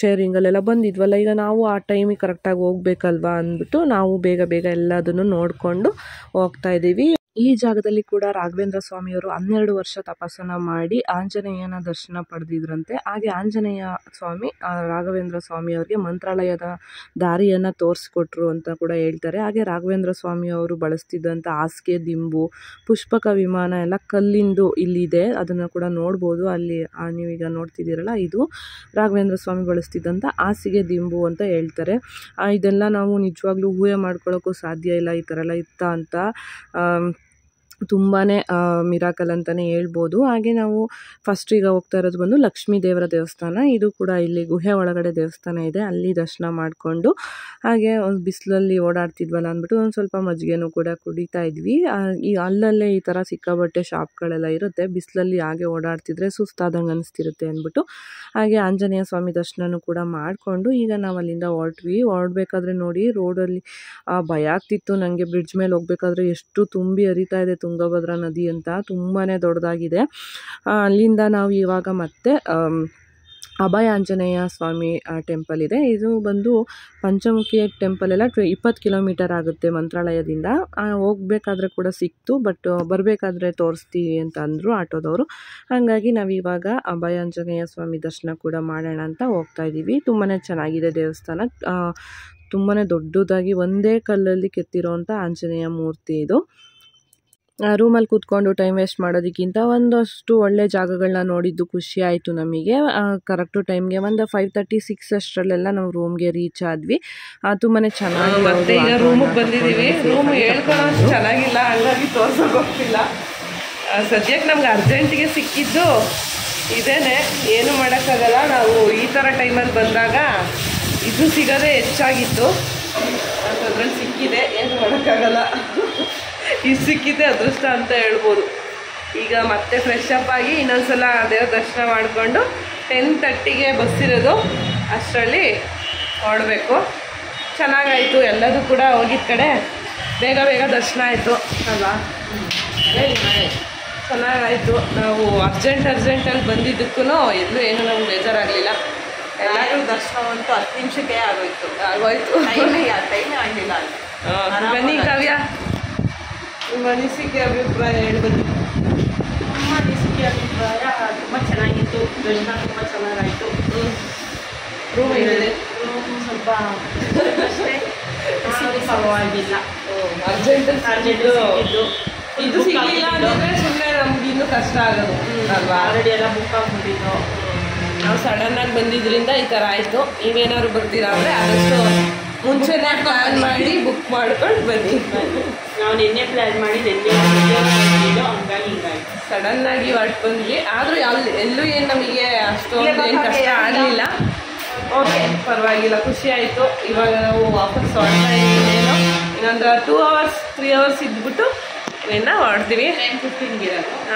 ಶೇರಿಂಗಲ್ಲೆಲ್ಲ ಬಂದಿದ್ವಲ್ಲ. ಈಗ ನಾವು ಆ ಟೈಮಿಗೆ ಕರೆಕ್ಟಾಗಿ ಹೋಗ್ಬೇಕಲ್ವಾ ಅಂದ್ಬಿಟ್ಟು ನಾವು ಬೇಗ ಎಲ್ಲದನ್ನು ನೋಡಿಕೊಂಡು ಹೋಗ್ತಾ ಇದ್ದೀವಿ. ಈ ಜಾಗದಲ್ಲಿ ಕೂಡ ರಾಘವೇಂದ್ರ ಸ್ವಾಮಿಯವರು 12 ವರ್ಷ ತಪಸ್ಸನ್ನು ಮಾಡಿ ಆಂಜನೇಯನ ದರ್ಶನ ಪಡೆದಿದ್ರಂತೆ. ಹಾಗೆ ಆಂಜನೇಯ ಸ್ವಾಮಿ ರಾಘವೇಂದ್ರ ಸ್ವಾಮಿಯವ್ರಿಗೆ ಮಂತ್ರಾಲಯದ ದಾರಿಯನ್ನು ತೋರಿಸ್ಕೊಟ್ರು ಅಂತ ಕೂಡ ಹೇಳ್ತಾರೆ. ಹಾಗೆ ರಾಘವೇಂದ್ರ ಸ್ವಾಮಿಯವರು ಬಳಸ್ತಿದ್ದಂಥ ಹಾಸಿಗೆ ದಿಂಬು, ಪುಷ್ಪಕ ವಿಮಾನ ಎಲ್ಲ ಕಲ್ಲಿಂದು ಇಲ್ಲಿದೆ. ಅದನ್ನು ಕೂಡ ನೋಡ್ಬೋದು. ಅಲ್ಲಿ ನೀವೀಗ ನೋಡ್ತಿದ್ದೀರಲ್ಲ ಇದು ರಾಘವೇಂದ್ರ ಸ್ವಾಮಿ ಬಳಸ್ತಿದ್ದಂಥ ಹಾಸಿಗೆ ದಿಂಬು ಅಂತ ಹೇಳ್ತಾರೆ. ಇದೆಲ್ಲ ನಾವು ನಿಜವಾಗ್ಲೂ ಊಹೆ ಮಾಡ್ಕೊಳ್ಳೋಕ್ಕೂ ಸಾಧ್ಯ ಇಲ್ಲ ಈ ಥರ ಎಲ್ಲ ಇತ್ತ ಅಂತ. ತುಂಬಾ ಮಿರಾಕಲ್ ಅಂತಲೇ ಹೇಳ್ಬೋದು. ಹಾಗೆ ನಾವು ಫಸ್ಟ್ ಈಗ ಹೋಗ್ತಾ ಇರೋದು ಬಂದು ಲಕ್ಷ್ಮೀ ದೇವರ ದೇವಸ್ಥಾನ. ಇದು ಕೂಡ ಇಲ್ಲಿ ಗುಹೆ ಒಳಗಡೆ ದೇವಸ್ಥಾನ ಇದೆ, ಅಲ್ಲಿ ದರ್ಶನ ಮಾಡಿಕೊಂಡು ಹಾಗೆ ಒಂದು ಬಿಸಿಲಲ್ಲಿ ಓಡಾಡ್ತಿದ್ವಲ್ಲ ಅಂದ್ಬಿಟ್ಟು ಒಂದು ಸ್ವಲ್ಪ ಮಜ್ಜಿಗೆನೂ ಕೂಡ ಕುಡಿತಾ ಇದ್ವಿ. ಈ ಅಲ್ಲಲ್ಲೇ ಈ ಥರ ಸಿಕ್ಕಾಬಟ್ಟೆ ಶಾಪ್ಗಳೆಲ್ಲ ಇರುತ್ತೆ, ಬಿಸಿಲಲ್ಲಿ ಹಾಗೆ ಓಡಾಡ್ತಿದ್ರೆ ಸುಸ್ತಾದಂಗೆ ಅನಿಸ್ತಿರುತ್ತೆ ಅಂದ್ಬಿಟ್ಟು ಹಾಗೆ ಆಂಜನೇಯ ಸ್ವಾಮಿ ದರ್ಶನನೂ ಕೂಡ ಮಾಡಿಕೊಂಡು ಈಗ ನಾವು ಅಲ್ಲಿಂದ ಹೊರಡ್ಬೇಕಾದ್ರೆ ನೋಡಿ ರೋಡಲ್ಲಿ ಭಯ ಆಗ್ತಿತ್ತು ನನಗೆ. ಬ್ರಿಡ್ಜ್ ಮೇಲೆ ಹೋಗ್ಬೇಕಾದ್ರೆ ಎಷ್ಟು ತುಂಬಿ ಹರಿತಾ ಇದೆ ತುಂಗಭದ್ರಾ ನದಿ ಅಂತ, ತುಂಬಾ ದೊಡ್ಡದಾಗಿದೆ. ಅಲ್ಲಿಂದ ನಾವು ಇವಾಗ ಮತ್ತೆ ಅಭಯ ಆಂಜನೇಯ ಸ್ವಾಮಿ ಟೆಂಪಲ್ ಇದೆ. ಇದು ಬಂದು ಪಂಚಮುಖಿ ಟೆಂಪಲ್ ಎಲ್ಲ 20 ಕಿಲೋಮೀಟರ್ ಆಗುತ್ತೆ ಮಂತ್ರಾಲಯದಿಂದ. ಹೋಗ್ಬೇಕಾದ್ರೆ ಕೂಡ ಸಿಕ್ತು, ಬಟ್ ಬರಬೇಕಾದ್ರೆ ತೋರಿಸ್ತೀವಿ ಅಂತ ಅಂದರು ಆಟೋದವರು. ಹಾಗಾಗಿ ನಾವಿವಾಗ ಅಭಯ ಆಂಜನೇಯ ಸ್ವಾಮಿ ದರ್ಶನ ಕೂಡ ಮಾಡೋಣ ಅಂತ ಹೋಗ್ತಾ ಇದ್ದೀವಿ. ತುಂಬಾ ಚೆನ್ನಾಗಿದೆ ದೇವಸ್ಥಾನ, ತುಂಬಾ ದೊಡ್ಡದಾಗಿ ಒಂದೇ ಕಲ್ಲಲ್ಲಿ ಕೆತ್ತಿರೋವಂಥ ಆಂಜನೇಯ ಮೂರ್ತಿ ಇದು. ರೂಮಲ್ಲಿ ಕೂತ್ಕೊಂಡು ಟೈಮ್ ವೇಸ್ಟ್ ಮಾಡೋದಕ್ಕಿಂತ ಒಂದಷ್ಟು ಒಳ್ಳೆ ಜಾಗಗಳನ್ನ ನೋಡಿದ್ದು ಖುಷಿ ಆಯಿತು ನಮಗೆ. ಕರೆಕ್ಟು ಟೈಮ್ಗೆ ಒಂದು 5:36 ಅಷ್ಟರಲ್ಲೆಲ್ಲ ನಾವು ರೂಮ್ಗೆ ರೀಚ್ ಆದ್ವಿ. ತುಂಬಾ ಚೆನ್ನಾಗಿ ಮತ್ತೆ ಈಗ ರೂಮಿಗೆ ಬಂದಿದ್ದೀವಿ. ರೂಮ್ ಹೇಳ್ಕೊಳ್ಳೋಷ್ಟು ಚೆನ್ನಾಗಿಲ್ಲ, ಹಂಗಾಗಿ ತೋರ್ಸೋಕೆ ಹೋಗ್ತಿಲ್ಲ. ಸದ್ಯಕ್ಕೆ ನಮ್ಗೆ ಅರ್ಜೆಂಟಿಗೆ ಸಿಕ್ಕಿದ್ದು ಇದೇನೆ, ಏನು ಮಾಡೋಕ್ಕಾಗಲ್ಲ. ನಾವು ಈ ಥರ ಟೈಮಲ್ಲಿ ಬಂದಾಗ ಇದು ಸಿಗೋದೇ ಹೆಚ್ಚಾಗಿತ್ತು, ಅದ್ರಲ್ಲಿ ಸಿಕ್ಕಿದೆ, ಏನು ಮಾಡೋಕ್ಕಾಗಲ್ಲ. ಇದು ಸಿಕ್ಕಿದೆ ಅದೃಷ್ಟ ಅಂತ ಹೇಳ್ಬೋದು. ಈಗ ಮತ್ತೆ ಫ್ರೆಶ್ ಅಪ್ ಆಗಿ ಇನ್ನೊಂದ್ಸಲ ದೇವ್ರ ದರ್ಶನ ಮಾಡಿಕೊಂಡು 10:30ಗೆ ಬಸ್ ಇರೋದು, ಅಷ್ಟರಲ್ಲಿ ಹೊರಡಬೇಕು. ಚೆನ್ನಾಗಾಯಿತು, ಎಲ್ಲದೂ ಕೂಡ ಹೋಗಿದ್ದ ಕಡೆ ಬೇಗ ಬೇಗ ದರ್ಶನ ಆಯಿತು ಅಲ್ವಾ. ಚೆನ್ನಾಗಾಯಿತು. ನಾವು ಅರ್ಜೆಂಟಲ್ಲಿ ಬಂದಿದ್ದಕ್ಕೂ ಎಲ್ಲೂ ಏನೂ ನಮ್ಗೆ ಬೇಜಾರಾಗಲಿಲ್ಲ. ಎಲ್ಲರೂ ದರ್ಶನವಂತೂ 10 ನಿಮಿಷಕ್ಕೆ ಆಗೋಯ್ತು. ಟೈಮೇ ಆಗಲಿಲ್ಲ. ಬನ್ನಿ ಕಾವ್ಯ, ನಿಮ್ಮ ಅನಿಸಿಕೆ ಅಭಿಪ್ರಾಯ ಹೇಳ್ಬೋದು. ನಮ್ಮ ಅನಿಸಿಕೆ ಅಭಿಪ್ರಾಯ ತುಂಬ ಚೆನ್ನಾಗಿತ್ತು, ದರ್ಶನ ತುಂಬ ಚೆನ್ನಾಗಾಯಿತು. ರೂಮ್ ಏನಿದೆ? ರೂಮ್ ಸ್ವಲ್ಪ ಅಷ್ಟೇ ಪರವಾಗಿಲ್ಲ. ಅರ್ಜೆಂಟಲ್ಲಿ ಇದು ಸಿಗಲಿಲ್ಲ ಅಂದರೆ ಸುಮ್ಮನೆ ನಮ್ಗೆ ಇನ್ನೂ ಕಷ್ಟ ಆಗೋದು ಅಲ್ವಾ. ಆಲ್ರೆಡಿ ಎಲ್ಲ ಬುಕ್ ಆಗಿಬಿಟ್ಟಿದ್ದು. ನಾವು ಸಡನ್ನಾಗಿ ಬಂದಿದ್ದರಿಂದ ಈ ಥರ ಆಯಿತು. ನೀವೇನಾದ್ರು ಬರ್ತೀರಾ ಅಂದರೆ ಆದಷ್ಟು ಮುಂಚೆನೇ ಪ್ಲ್ಯಾನ್ ಮಾಡಿ ಬುಕ್ ಮಾಡ್ಕೊಂಡು ಬನ್ನಿ. ನಾವು ನಿನ್ನೆ ಪ್ಲ್ಯಾನ್ ಮಾಡಿ ನಿನ್ನೆ ಹಂಗಾಗಿ ಹಿಂಗಾಯ್ತು, ಸಡನ್ನಾಗಿ ಹೊರಟು ಬಂದ್ವಿ. ಆದರೂ ಎಲ್ಲೂ ಏನು ನಮಗೆ ಅಷ್ಟೊಂದು ಏನು ಕಷ್ಟ ಆಗಲಿಲ್ಲ. ಓಕೆ, ಪರವಾಗಿಲ್ಲ, ಖುಷಿ ಆಯಿತು. ಇವಾಗ ನಾವು ವಾಪಸ್ ಹೊರಡ್ತಾ ಇದ್ದೀನೇನೋ ಇನ್ನೊಂದು 2 hours 3 hours ಇದ್ಬಿಟ್ಟು ಇನ್ನು ಹೊರಡ್ತೀವಿ. 10:15 ಇರೋದು.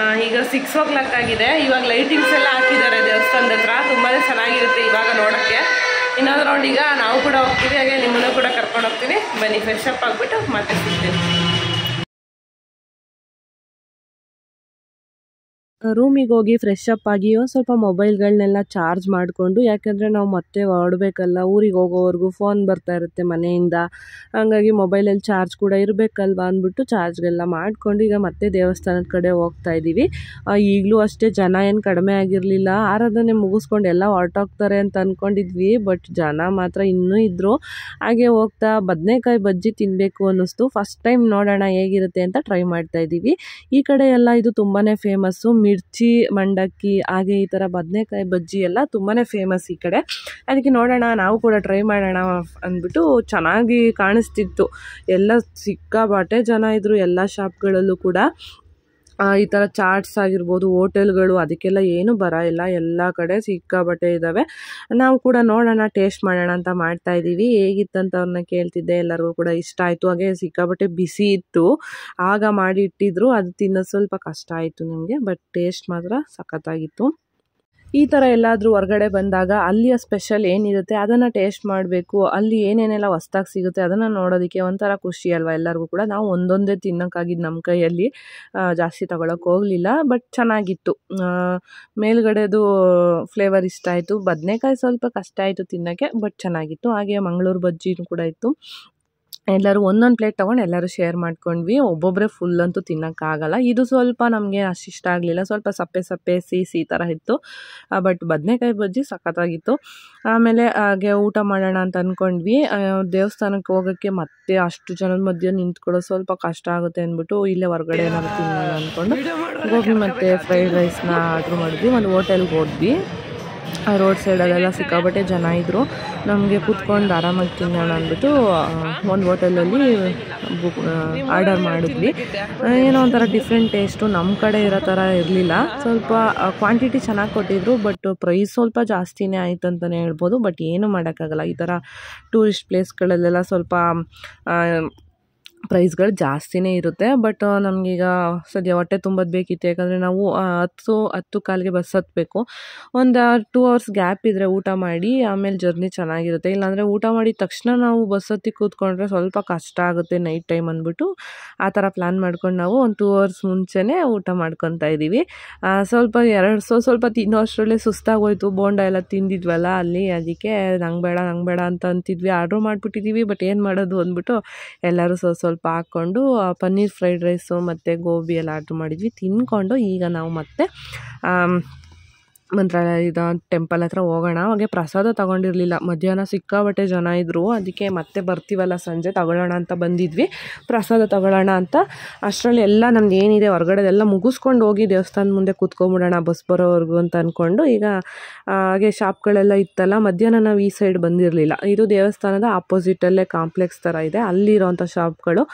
ಈಗ 6 o'clock ಆಗಿದೆ. ಇವಾಗ ಲೈಟಿಂಗ್ಸ್ ಎಲ್ಲ ಹಾಕಿದ್ದಾರೆ ದೇವಸ್ಥಾನದ ಹತ್ರ, ತುಂಬಾ ಚೆನ್ನಾಗಿರುತ್ತೆ ಇವಾಗ ನೋಡೋಕ್ಕೆ. ಇನ್ನೊಂದು ರೌಂಡ್ ಈಗ ನಾವು ಕೂಡ ಹೋಗ್ತೀವಿ, ಹಾಗೆ ನಿಮ್ಮನ್ನು ಕೂಡ ಕರ್ಕೊಂಡು ಹೋಗ್ತೀನಿ. ಬನ್ನಿ, ಫ್ರೆಶ್ ಅಪ್ ಆಗಿಬಿಟ್ಟು ಮತ್ತೆ ಸಿಗ್ತೀನಿ. ರೂಮಿಗೆ ಹೋಗಿ ಫ್ರೆಶ್ ಅಪ್ ಆಗಿ ಒಂದು ಸ್ವಲ್ಪ ಮೊಬೈಲ್ಗಳನ್ನೆಲ್ಲ ಚಾರ್ಜ್ ಮಾಡಿಕೊಂಡು, ಯಾಕೆಂದರೆ ನಾವು ಮತ್ತೆ ಹೊರಡಬೇಕಲ್ಲ, ಊರಿಗೆ ಹೋಗೋವರೆಗೂ ಫೋನ್ ಬರ್ತಾ ಇರುತ್ತೆ ಮನೆಯಿಂದ. ಹಾಗಾಗಿ ಮೊಬೈಲಲ್ಲಿ ಚಾರ್ಜ್ ಕೂಡ ಇರಬೇಕಲ್ವ ಅಂದ್ಬಿಟ್ಟು ಚಾರ್ಜ್ಗೆಲ್ಲ ಮಾಡಿಕೊಂಡು ಈಗ ಮತ್ತೆ ದೇವಸ್ಥಾನದ ಕಡೆ ಹೋಗ್ತಾ ಇದ್ದೀವಿ. ಈಗಲೂ ಅಷ್ಟೇ ಜನ ಏನು ಕಡಿಮೆ ಆಗಿರಲಿಲ್ಲ. ಆರಾಧನೆ ಮುಗಿಸ್ಕೊಂಡು ಎಲ್ಲ ಹೊರಟೋಗ್ತಾರೆ ಅಂತ ಅಂದ್ಕೊಂಡಿದ್ವಿ, ಬಟ್ ಜನ ಮಾತ್ರ ಇನ್ನೂ ಇದ್ದರು. ಹಾಗೆ ಹೋಗ್ತಾ ಬದನೆಕಾಯಿ ಬಜ್ಜಿ ತಿನ್ನಬೇಕು ಅನ್ನಿಸ್ತು. ಫಸ್ಟ್ ಟೈಮ್ ನೋಡೋಣ ಹೇಗಿರುತ್ತೆ ಅಂತ ಟ್ರೈ ಮಾಡ್ತಾ ಇದ್ದೀವಿ. ಈ ಕಡೆ ಎಲ್ಲ ಇದು ತುಂಬಾ ಫೇಮಸ್ಸು. ಮಿರ್ಚಿ ಮಂಡಕ್ಕಿ ಹಾಗೆ ಈ ಥರ ಬದನೆಕಾಯಿ ಬಜ್ಜಿ ಎಲ್ಲ ತುಂಬಾ ಫೇಮಸ್ ಈ ಕಡೆ. ಅದಕ್ಕೆ ನೋಡೋಣ, ನಾವು ಕೂಡ ಟ್ರೈ ಮಾಡೋಣ ಅಂದ್ಬಿಟ್ಟು ಚೆನ್ನಾಗಿ ಕಾಣಿಸ್ತಿತ್ತು. ಎಲ್ಲ ಸಿಕ್ಕಾಬಟ್ಟೆ ಜನ ಇದ್ದರು ಎಲ್ಲ ಶಾಪ್ಗಳಲ್ಲೂ ಕೂಡ. ಈ ಥರ ಚಾಟ್ಸ್ ಆಗಿರ್ಬೋದು, ಹೋಟೆಲ್ಗಳು, ಅದಕ್ಕೆಲ್ಲ ಏನು ಬರ ಇಲ್ಲ, ಎಲ್ಲ ಕಡೆ ಸಿಕ್ಕಾಬಟ್ಟೆ ಇದ್ದಾವೆ. ನಾವು ಕೂಡ ನೋಡೋಣ, ಟೇಸ್ಟ್ ಮಾಡೋಣ ಅಂತ ಮಾಡ್ತಾ ಇದ್ದೀವಿ. ಹೇಗಿತ್ತಂತ ಅವ್ರನ್ನ ಕೇಳ್ತಿದ್ದೆ, ಎಲ್ಲರಿಗೂ ಕೂಡ ಇಷ್ಟ ಆಯಿತು. ಹಾಗೆ ಸಿಕ್ಕಾಬಟ್ಟೆ ಬಿಸಿ ಇತ್ತು, ಆಗ ಮಾಡಿ ಇಟ್ಟಿದ್ರು. ಅದು ತಿನ್ನೋದು ಸ್ವಲ್ಪ ಕಷ್ಟ ಆಯಿತು ನಮಗೆ, ಬಟ್ ಟೇಸ್ಟ್ ಮಾತ್ರ ಸಖತ್ತಾಗಿತ್ತು. ಈ ಥರ ಎಲ್ಲಾದರೂ ಹೊರಗಡೆ ಬಂದಾಗ ಅಲ್ಲಿಯ ಸ್ಪೆಷಲ್ ಏನಿರುತ್ತೆ ಅದನ್ನು ಟೇಸ್ಟ್ ಮಾಡಬೇಕು. ಅಲ್ಲಿ ಏನೇನೆಲ್ಲ ಹೊಸ್ದಾಗಿ ಸಿಗುತ್ತೆ ಅದನ್ನು ನೋಡೋದಕ್ಕೆ ಒಂಥರ ಖುಷಿ ಅಲ್ವಾ ಎಲ್ಲರಿಗೂ ಕೂಡ. ನಾವು ಒಂದೊಂದೇ ತಿನ್ನೋಕ್ಕಾಗಿದ್ದು ನಮ್ಮ ಕೈಯಲ್ಲಿ, ಜಾಸ್ತಿ ತೊಗೊಳಕ್ಕೆ ಹೋಗಲಿಲ್ಲ. ಬಟ್ ಚೆನ್ನಾಗಿತ್ತು. ಮೇಲ್ಗಡೆದು ಫ್ಲೇವರ್ ಇಷ್ಟ ಆಯಿತು. ಬದನೆಕಾಯಿ ಸ್ವಲ್ಪ ಕಷ್ಟ ಆಯಿತು ತಿನ್ನೋಕ್ಕೆ, ಬಟ್ ಚೆನ್ನಾಗಿತ್ತು. ಹಾಗೆ ಮಂಗಳೂರು ಬಜ್ಜಿನೂ ಕೂಡ ಇತ್ತು. ಎಲ್ಲರೂ ಒಂದೊಂದು ಪ್ಲೇಟ್ ತೊಗೊಂಡು ಎಲ್ಲರೂ ಶೇರ್ ಮಾಡ್ಕೊಂಡ್ವಿ. ಒಬ್ಬೊಬ್ಬರೇ ಫುಲ್ ಅಂತೂ ತಿನ್ನೋಕ್ಕಾಗಲ್ಲ. ಇದು ಸ್ವಲ್ಪ ನಮಗೆ ಅಷ್ಟು ಇಷ್ಟ ಆಗಲಿಲ್ಲ, ಸ್ವಲ್ಪ ಸಪ್ಪೆ ಸಿಹಿ ಈ ಥರ ಇತ್ತು. ಬಟ್ ಬದನೆಕಾಯಿ ಬಜ್ಜಿ ಸಖತ್ತಾಗಿತ್ತು. ಆಮೇಲೆ ಹಾಗೆ ಊಟ ಮಾಡೋಣ ಅಂತ ಅಂದ್ಕೊಂಡ್ವಿ. ದೇವಸ್ಥಾನಕ್ಕೆ ಹೋಗೋಕ್ಕೆ ಮತ್ತೆ ಅಷ್ಟು ಜನದ ಮಧ್ಯೆ ನಿಂತ್ಕೊಳ್ಳೋದು ಸ್ವಲ್ಪ ಕಷ್ಟ ಆಗುತ್ತೆ ಅಂದ್ಬಿಟ್ಟು ಇಲ್ಲೇ ಹೊರಗಡೆ ಏನಾದ್ರು ತಿನ್ನೋಣ ಅಂದ್ಕೊಂಡು ಗೋಬಿ ಮತ್ತು ಫ್ರೈಡ್ ರೈಸ್ನ ಆರ್ಡ್ರ್ ಮಾಡಿದ್ವಿ. ಒಂದು ಹೋಟೆಲ್ಗೆ ಹೋದ್ವಿ. ರೋಡ್ ಸೈಡಲ್ಲೆಲ್ಲ ಸಿಕ್ಕಾಬಟ್ಟೆ ಜನ ಇದ್ದರು. ನಮಗೆ ಕೂತ್ಕೊಂಡು ಆರಾಮಾಗಿ ತಿನ್ನೋಣ ಅಂದ್ಬಿಟ್ಟು ಒಂದು ಹೋಟೆಲಲ್ಲಿ ಆರ್ಡರ್ ಮಾಡಿದ್ವಿ. ಏನೋ ಒಂಥರ ಡಿಫ್ರೆಂಟ್ ಟೇಸ್ಟು, ನಮ್ಮ ಕಡೆ ಇರೋ ಥರ ಇರಲಿಲ್ಲ. ಸ್ವಲ್ಪ ಕ್ವಾಂಟಿಟಿ ಚೆನ್ನಾಗಿ ಕೊಟ್ಟಿದ್ರು, ಬಟ್ ಪ್ರೈಸ್ ಸ್ವಲ್ಪ ಜಾಸ್ತಿನೇ ಆಯ್ತು ಅಂತಲೇ ಹೇಳ್ಬೋದು. ಬಟ್ ಏನು ಮಾಡೋಕ್ಕಾಗಲ್ಲ, ಈ ಥರ ಟೂರಿಸ್ಟ್ ಪ್ಲೇಸ್ಗಳಲ್ಲೆಲ್ಲ ಸ್ವಲ್ಪ ಪ್ರೈಸ್ಗಳು ಜಾಸ್ತಿನೇ ಇರುತ್ತೆ. ಬಟ್ ನಮಗೀಗ ಸದ್ಯ ಹೊಟ್ಟೆ ತುಂಬೋದು ಬೇಕಿತ್ತು, ಯಾಕಂದರೆ ನಾವು 10 ಬಸ್ ಹತ್ತಬೇಕು. ಒಂದು 2 ಅವರ್ಸ್ ಗ್ಯಾಪ್ ಇದ್ದರೆ ಊಟ ಮಾಡಿ ಆಮೇಲೆ ಜರ್ನಿ ಚೆನ್ನಾಗಿರುತ್ತೆ. ಇಲ್ಲಾಂದರೆ ಊಟ ಮಾಡಿದ ತಕ್ಷಣ ನಾವು ಬಸ್ ಹತ್ತಿ ಕೂತ್ಕೊಂಡ್ರೆ ಸ್ವಲ್ಪ ಕಷ್ಟ ಆಗುತ್ತೆ ನೈಟ್ ಟೈಮ್ ಅಂದ್ಬಿಟ್ಟು ಆ ಥರ ಪ್ಲ್ಯಾನ್ ಮಾಡ್ಕೊಂಡು ನಾವು ಒಂದು 2 ಅವರ್ಸ್ ಮುಂಚೆನೇ ಊಟ ಮಾಡ್ಕೊತಾ ಇದ್ದೀವಿ. ಸ್ವಲ್ಪ ತಿನ್ನೋ ಅಷ್ಟರಲ್ಲೇ ಸುಸ್ತಾಗೋಯ್ತು. ಬೋಂಡ ಎಲ್ಲ ತಿಂದಿದ್ವಲ್ಲ ಅಲ್ಲಿ, ಅದಕ್ಕೆ ನಂಗೆ ಬೇಡ ಅಂತ ಅಂತಿದ್ವಿ. ಆರ್ಡ್ರ್ ಮಾಡಿಬಿಟ್ಟಿದ್ದೀವಿ, ಬಟ್ ಏನು ಮಾಡೋದು ಅಂದ್ಬಿಟ್ಟು ಎಲ್ಲರೂ ಸ್ವಲ್ಪ ಹಾಕ್ಕೊಂಡು ಪನ್ನೀರ್ ಫ್ರೈಡ್ ರೈಸು ಮತ್ತು ಗೋಬಿ ಎಲ್ಲ ಆರ್ಡ್ರ್ ಮಾಡಿದ್ವಿ. ತಿಂದ್ಕೊಂಡು ಈಗ ನಾವು ಮತ್ತೆ ಮಂತ್ರಾಲಯದ ಟೆಂಪಲ್ ಹತ್ರ ಹೋಗೋಣ. ಹಾಗೆ ಪ್ರಸಾದ ತೊಗೊಂಡಿರಲಿಲ್ಲ, ಮಧ್ಯಾಹ್ನ ಸಿಕ್ಕಾಬಟ್ಟೆ ಜನ ಇದ್ದರು. ಅದಕ್ಕೆ ಮತ್ತೆ ಬರ್ತೀವಲ್ಲ ಸಂಜೆ ತಗೊಳ್ಳೋಣ ಅಂತ ಬಂದಿದ್ವಿ, ಪ್ರಸಾದ ತೊಗೊಳ್ಳೋಣ ಅಂತ. ಅಷ್ಟರಲ್ಲಿ ಎಲ್ಲ ನಮ್ದು ಏನಿದೆ ಹೊರಗಡೆದೆಲ್ಲ ಮುಗಿಸ್ಕೊಂಡು ಹೋಗಿ ದೇವಸ್ಥಾನದ ಮುಂದೆ ಕೂತ್ಕೊಂಡ್ಬಿಡೋಣ ಬಸ್ ಬರೋವರೆಗೂ ಅಂತ ಅಂದ್ಕೊಂಡು. ಈಗ ಹಾಗೆ ಶಾಪ್ಗಳೆಲ್ಲ ಇತ್ತಲ್ಲ, ಮಧ್ಯಾಹ್ನ ನಾವು ಈ ಸೈಡ್ ಬಂದಿರಲಿಲ್ಲ. ಇದು ದೇವಸ್ಥಾನದ ಆಪೋಸಿಟಲ್ಲೇ ಕಾಂಪ್ಲೆಕ್ಸ್ ಥರ ಇದೆ, ಅಲ್ಲಿರೋಂಥ ಶಾಪ್ಗಳು.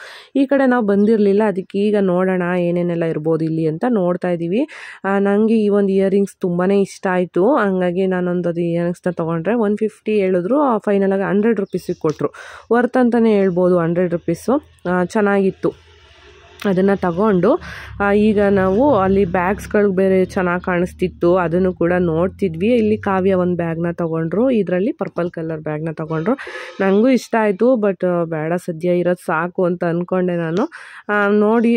ಈ ಕಡೆ ನಾವು ಬಂದಿರಲಿಲ್ಲ, ಅದಕ್ಕೆ ಈಗ ನೋಡೋಣ ಏನೇನೆಲ್ಲ ಇರ್ಬೋದು ಇಲ್ಲಿ ಅಂತ ನೋಡ್ತಾ ಇದ್ದೀವಿ. ನನಗೆ ಈ ಒಂದು ಇಯರಿಂಗ್ಸ್ ತುಂಬಾ ಇಷ್ಟ ಆಯಿತು, ಹಂಗಾಗಿ ನಾನೊಂದು ಇಯರಿಂಗ್ಸ್ನ ತೊಗೊಂಡ್ರೆ 150 ಹೇಳಿದ್ರು. ಫೈನಲಾಗಿ 100 ರುಪೀಸಿಗೆ ಕೊಟ್ಟರು. ವರ್ತ್ ಅಂತಲೇ ಹೇಳ್ಬೋದು, 100 ರುಪೀಸು. ಚೆನ್ನಾಗಿತ್ತು. ಅದನ್ನು ತಗೊಂಡು ಈಗ ನಾವು ಅಲ್ಲಿ ಬ್ಯಾಗ್ಸ್ಗಳು ಬೇರೆ ಚೆನ್ನಾಗಿ ಕಾಣಿಸ್ತಿತ್ತು, ಅದನ್ನು ಕೂಡ ನೋಡ್ತಿದ್ವಿ. ಇಲ್ಲಿ ಕಾವ್ಯ ಒಂದು ಬ್ಯಾಗ್ನ ತೊಗೊಂಡ್ರು, ಇದರಲ್ಲಿ ಪರ್ಪಲ್ ಕಲರ್ ಬ್ಯಾಗ್ನ ತೊಗೊಂಡ್ರು. ನನಗೂ ಇಷ್ಟ ಆಯಿತು, ಬಟ್ ಬೇಡ ಸದ್ಯ ಇರೋದು ಸಾಕು ಅಂತ ಅಂದ್ಕೊಂಡೆ ನಾನು. ನೋಡಿ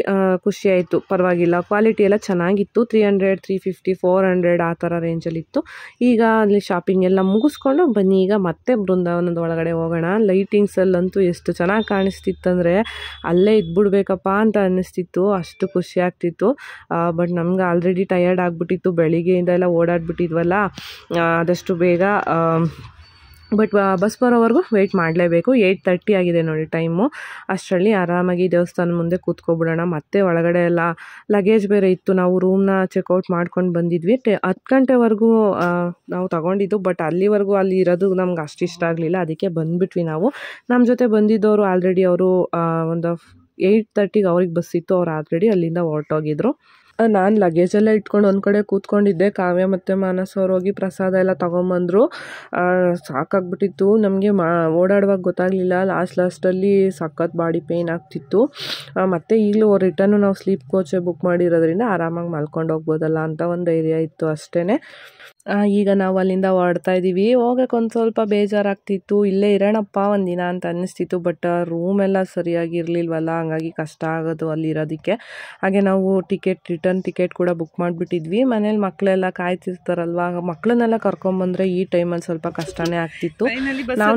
ಖುಷಿ ಆಯಿತು, ಪರವಾಗಿಲ್ಲ, ಕ್ವಾಲಿಟಿ ಎಲ್ಲ ಚೆನ್ನಾಗಿತ್ತು. 300, 350, 400 ಆ ಥರ ರೇಂಜಲ್ಲಿತ್ತು. ಈಗ ಅಲ್ಲಿ ಶಾಪಿಂಗ್ ಎಲ್ಲ ಮುಗಿಸ್ಕೊಂಡು ಬನ್ನಿ ಈಗ ಮತ್ತೆ ಬೃಂದಾವನದ ಒಳಗಡೆ ಹೋಗೋಣ. ಲೈಟಿಂಗ್ಸಲ್ಲಂತೂ ಎಷ್ಟು ಚೆನ್ನಾಗಿ ಕಾಣಿಸ್ತಿತ್ತಂದರೆ ಅಲ್ಲೇ ಇದ್ಬಿಡ್ಬೇಕಪ್ಪ ಅಂತ ಅನ್ನಿಸ್ತಿತ್ತು, ಅಷ್ಟು ಖುಷಿ ಆಗ್ತಿತ್ತು. ಬಟ್ ನಮ್ಗೆ ಆಲ್ರೆಡಿ ಟಯರ್ಡ್ ಆಗಿಬಿಟ್ಟಿತ್ತು, ಬೆಳಿಗ್ಗೆಯಿಂದ ಎಲ್ಲ ಓಡಾಡ್ಬಿಟ್ಟಿದ್ವಲ್ಲ, ಆದಷ್ಟು ಬೇಗ ಬಟ್ ಬಸ್ ಬರೋವರೆಗೂ ವೆಯ್ಟ್ ಮಾಡಲೇಬೇಕು. 8:30 ಆಗಿದೆ ನೋಡಿ ಟೈಮು. ಅಷ್ಟರಲ್ಲಿ ಆರಾಮಾಗಿ ದೇವಸ್ಥಾನ ಮುಂದೆ ಕೂತ್ಕೊಬಿಡೋಣ. ಮತ್ತೆ ಒಳಗಡೆ ಎಲ್ಲ ಲಗೇಜ್ ಬೇರೆ ಇತ್ತು, ನಾವು ರೂಮ್ನ ಚೆಕ್ಔಟ್ ಮಾಡ್ಕೊಂಡು ಬಂದಿದ್ವಿ. 10 ಗಂಟೆವರೆಗೂ ನಾವು ತೊಗೊಂಡಿದ್ದು, ಬಟ್ ಅಲ್ಲಿವರೆಗೂ ಅಲ್ಲಿ ಇರೋದು ನಮ್ಗೆ ಅಷ್ಟು ಇಷ್ಟ ಆಗಲಿಲ್ಲ, ಅದಕ್ಕೆ ಬಂದುಬಿಟ್ವಿ ನಾವು. ನಮ್ಮ ಜೊತೆ ಬಂದಿದ್ದವರು ಆಲ್ರೆಡಿ ಅವರು ಒಂದು 8:30ಗೆ ಅವ್ರಿಗೆ ಬಸ್ ಇತ್ತು, ಅವ್ರು ಆಲ್ರೆಡಿ ಅಲ್ಲಿಂದ ಹೊರಟೋಗಿದ್ರು. ನಾನು ಲಗೇಜೆಲ್ಲ ಇಟ್ಕೊಂಡು ಒಂದು ಕಡೆ ಕೂತ್ಕೊಂಡಿದ್ದೆ. ಕಾವ್ಯ ಮತ್ತು ಮಾನಸ್ ಅವ್ರು ಹೋಗಿ ಪ್ರಸಾದ ಎಲ್ಲ ತೊಗೊಂಬಂದರು. ಸಾಕಾಗ್ಬಿಟ್ಟಿತ್ತು ನಮಗೆ, ಓಡಾಡುವಾಗ ಗೊತ್ತಾಗಲಿಲ್ಲ. ಲಾಸ್ಟಲ್ಲಿ ಸಖತ್ ಬಾಡಿ ಪೇಯ್ನ್ ಆಗ್ತಿತ್ತು. ಮತ್ತು ಈಗಲೂ ರಿಟರ್ನು ನಾವು ಸ್ಲೀಪ್ ಕೋಚೇ ಬುಕ್ ಮಾಡಿರೋದ್ರಿಂದ ಆರಾಮಾಗಿ ಮಲ್ಕೊಂಡು ಹೋಗ್ಬೋದಲ್ಲ ಅಂತ ಒಂದು ಧೈರ್ಯ ಇತ್ತು ಅಷ್ಟೇ. ಈಗ ನಾವು ಅಲ್ಲಿಂದ ಹೊರಡ್ತಾ ಇದ್ದೀವಿ. ಹೋಗೋಕೆ ಒಂದು ಸ್ವಲ್ಪ ಬೇಜಾರಾಗ್ತಿತ್ತು, ಇಲ್ಲೇ ಇರೋಣಪ್ಪ ಒಂದಿನ ಅಂತ ಅನ್ನಿಸ್ತಿತ್ತು. ಬಟ್ ರೂಮೆಲ್ಲ ಸರಿಯಾಗಿ ಇರಲಿಲ್ವಲ್ಲ, ಹಂಗಾಗಿ ಕಷ್ಟ ಆಗೋದು ಅಲ್ಲಿರೋದಕ್ಕೆ. ಹಾಗೆ ನಾವು ರಿಟರ್ನ್ ಟಿಕೆಟ್ ಕೂಡ ಬುಕ್ ಮಾಡಿಬಿಟ್ಟಿದ್ವಿ. ಮನೇಲಿ ಮಕ್ಕಳೆಲ್ಲ ಕಾಯ್ತಿರ್ತಾರಲ್ವ, ಮಕ್ಕಳನ್ನೆಲ್ಲ ಕರ್ಕೊಂಬಂದರೆ ಈ ಟೈಮಲ್ಲಿ ಸ್ವಲ್ಪ ಕಷ್ಟನೇ ಆಗ್ತಿತ್ತು.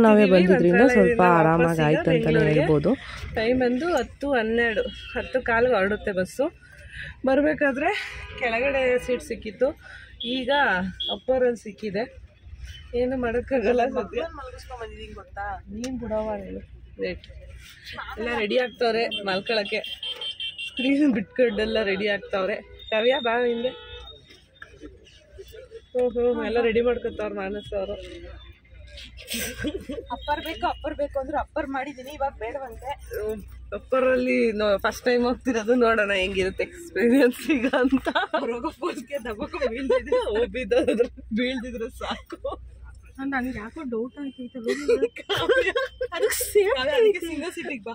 ನಾವೇ ಬಂದಿದ್ರಿಂದ ಸ್ವಲ್ಪ ಆರಾಮಾಗಿ ಆಯ್ತು ಅಂತಲೇ ಹೇಳ್ಬೋದು. ಟೈಮ್ ಬಂದು 10:12, 10:15 ಹೊರಡುತ್ತೆ ಬಸ್ಸು. ಬರಬೇಕಾದ್ರೆ ಕೆಳಗಡೆ ಸೀಟ್ ಸಿಕ್ಕಿತ್ತು, ಈಗ ಅಪ್ಪರಲ್ಲಿ ಸಿಕ್ಕಿದೆ. ಏನು ಮಾಡೋಕ್ಕಾಗಲ್ಲ. ಸದ್ಯ ಮಲಗಿಸ್ಕೊಂಡ್ಬಂದಿದ್ದೀನಿ ಗೊತ್ತಾ, ನೀನು ಬಿಡೋವ ರೇಟ್ ಎಲ್ಲ ರೆಡಿ ಆಗ್ತವ್ರೆ ಮಲ್ಕೊಳಕ್ಕೆ. ಸ್ಕ್ರೀನ್ ಬಿಟ್ಕೊಂಡೆಲ್ಲ ರೆಡಿ ಆಗ್ತಾವ್ರೆ. ಕಾವ್ಯ ಬಾ ಹಿಂದೆ. ಎಲ್ಲ ರೆಡಿ ಮಾಡ್ಕೊತಾವ್ರು ಮಾನಸ್ ಅವರು. ಅಪ್ಪರ್ ಬೇಕು ಅಂದ್ರೆ ಅಪ್ಪರ್ ಮಾಡಿದ್ದೀನಿ, ಇವಾಗ ಬೇಡವಂತೆ. ಅಪ್ಪರಲ್ಲಿ ಫಸ್ಟ್ ಟೈಮ್ ಹೋಗ್ತಿರೋದು, ನೋಡೋಣ ಹೆಂಗಿರುತ್ತೆ ಎಕ್ಸ್ಪೀರಿಯನ್ಸ್ ಈಗ ಅಂತ. ಬೀಳ್ದಿದ್ರೆ ಸಾಕು. ನನಗೆ ಯಾಕೋ ಡೌಟ್ ಆಗ್ತೈತೆ, ಸಿಂಗಲ್ ಸೀಟಿಗೆ ಬಾ.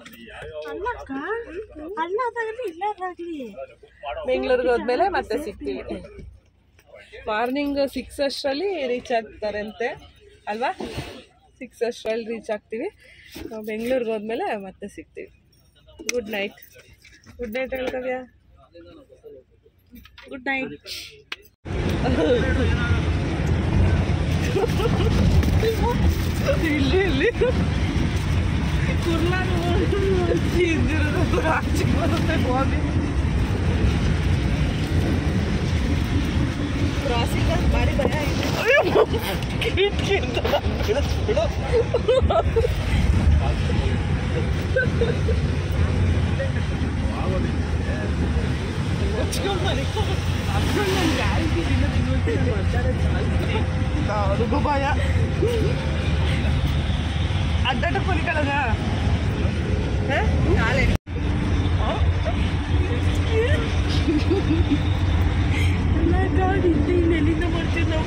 ಬೆಂಗಳೂರಿಗೆ ಹೋದ್ಮೇಲೆ ಮತ್ತೆ ಸಿಗ್ತೀವಿ. ಮಾರ್ನಿಂಗ್ 6 ಅಷ್ಟರಲ್ಲಿ ರೀಚ್ ಆಗ್ತಾರಂತೆ ಅಲ್ವಾ? 6 ಅಷ್ಟರಲ್ಲಿ ರೀಚ್ ಆಗ್ತೀವಿ. ಬೆಂಗಳೂರಿಗೆ ಹೋದ್ಮೇಲೆ ಮತ್ತೆ ಸಿಗ್ತೀವಿ. Good night. ಗುಡ್ ನೈಟ್ ಹೇಳ್ಕವ್ಯ. Good night. ಇಲ್ಲಿ ಕ್ರಾಸಿಂಗ್ ಮಾಡಿ ಭಯ ಭಯ ಅಡ್ಡಾಟ ಕೊರಿಕಳಗ ನಾಳೆ ಎಲ್ಲಿಂದ ಮಾಡ್ತೀವಿ ನಾವು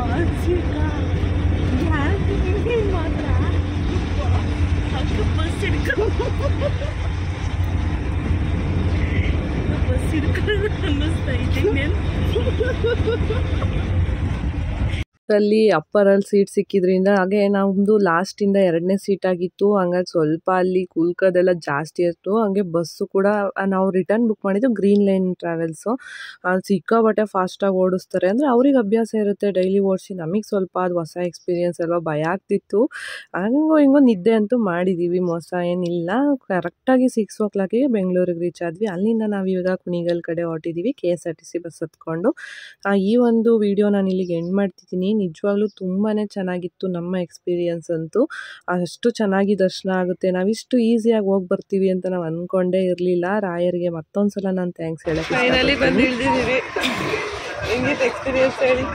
ಮಾನಸಿಕ ಮಾತ್ರ ಬಸ್ ಹಿಡ್ಕೊಂಡು ಅನ್ನಿಸ್ತಾ ಇದ್ದೀನಿ ಅಲ್ಲಿ ಅಪ್ಪರಲ್ಲಿ ಸೀಟ್ ಸಿಕ್ಕಿದ್ರಿಂದ ಹಾಗೆ ನಮ್ಮದು ಲಾಸ್ಟಿಂದ 2ನೇ ಸೀಟ್ ಆಗಿತ್ತು. ಹಂಗಾಗಿ ಸ್ವಲ್ಪ ಅಲ್ಲಿ ಕುಲ್ಕೋದೆಲ್ಲ ಜಾಸ್ತಿ ಇತ್ತು. ಹಾಗೆ ಬಸ್ಸು ಕೂಡ ನಾವು ರಿಟರ್ನ್ ಬುಕ್ ಮಾಡಿದ್ದು ಗ್ರೀನ್ ಲೈನ್ ಟ್ರಾವೆಲ್ಸು. ಸಿಕ್ಕಾಪಟ್ಟೆ ಫಾಸ್ಟಾಗಿ ಓಡಿಸ್ತಾರೆ. ಅಂದರೆ ಅವ್ರಿಗೆ ಅಭ್ಯಾಸ ಇರುತ್ತೆ ಡೈಲಿ ಓಡಿಸಿ. ನಮಗೆ ಸ್ವಲ್ಪ ಅದು ಹೊಸ ಎಕ್ಸ್ಪೀರಿಯೆನ್ಸ್ ಅಲ್ವಾ, ಭಯ ಆಗ್ತಿತ್ತು. ಹಂಗೋ ಹಿಂಗೋ ನಿದ್ದೆ ಅಂತೂ ಮಾಡಿದ್ದೀವಿ, ಮೋಸ ಏನಿಲ್ಲ. ಕರೆಕ್ಟಾಗಿ 6 o'clockಗೆ ಬೆಂಗಳೂರಿಗೆ ರೀಚ್ ಆದ್ವಿ. ಅಲ್ಲಿಂದ ನಾವು ಇವಾಗ ಕುಣಿಗಲ್ ಕಡೆ ಹೊರಟಿದ್ದೀವಿ KSRTC ಬಸ್ ಹತ್ಕೊಂಡು. ಈ ಒಂದು ವಿಡಿಯೋ ನಾನು ಇಲ್ಲಿಗೆ ಎಂಡ್ ಮಾಡ್ತಿದ್ದೀನಿ. ನಿಜವಾಗ್ಲೂ ತುಂಬಾ ಚೆನ್ನಾಗಿತ್ತು ನಮ್ಮ ಎಕ್ಸ್ಪೀರಿಯನ್ಸ್ ಅಂತೂ. ಅಷ್ಟು ಚೆನ್ನಾಗಿ ದರ್ಶನ ಆಗುತ್ತೆ. ನಾವಿಷ್ಟು ಈಸಿಯಾಗಿ ಹೋಗಿ ಬರ್ತೀವಿ ಅಂತ ನಾವು ಅಂದ್ಕೊಂಡೇ ಇರಲಿಲ್ಲ. ರಾಯರಿಗೆ ಮತ್ತೊಂದು ಸಲ ನಾನು ಥ್ಯಾಂಕ್ಸ್ ಹೇಳಕ್ಕೆ ಫೈನಲಿ ಬಂದು ಇಳಿದಿದ್ದೀವಿ. ಹೆಂಗಿತ್ತು ಎಕ್ಸ್ಪೀರಿಯನ್ಸ್ ಹೇಳಿ?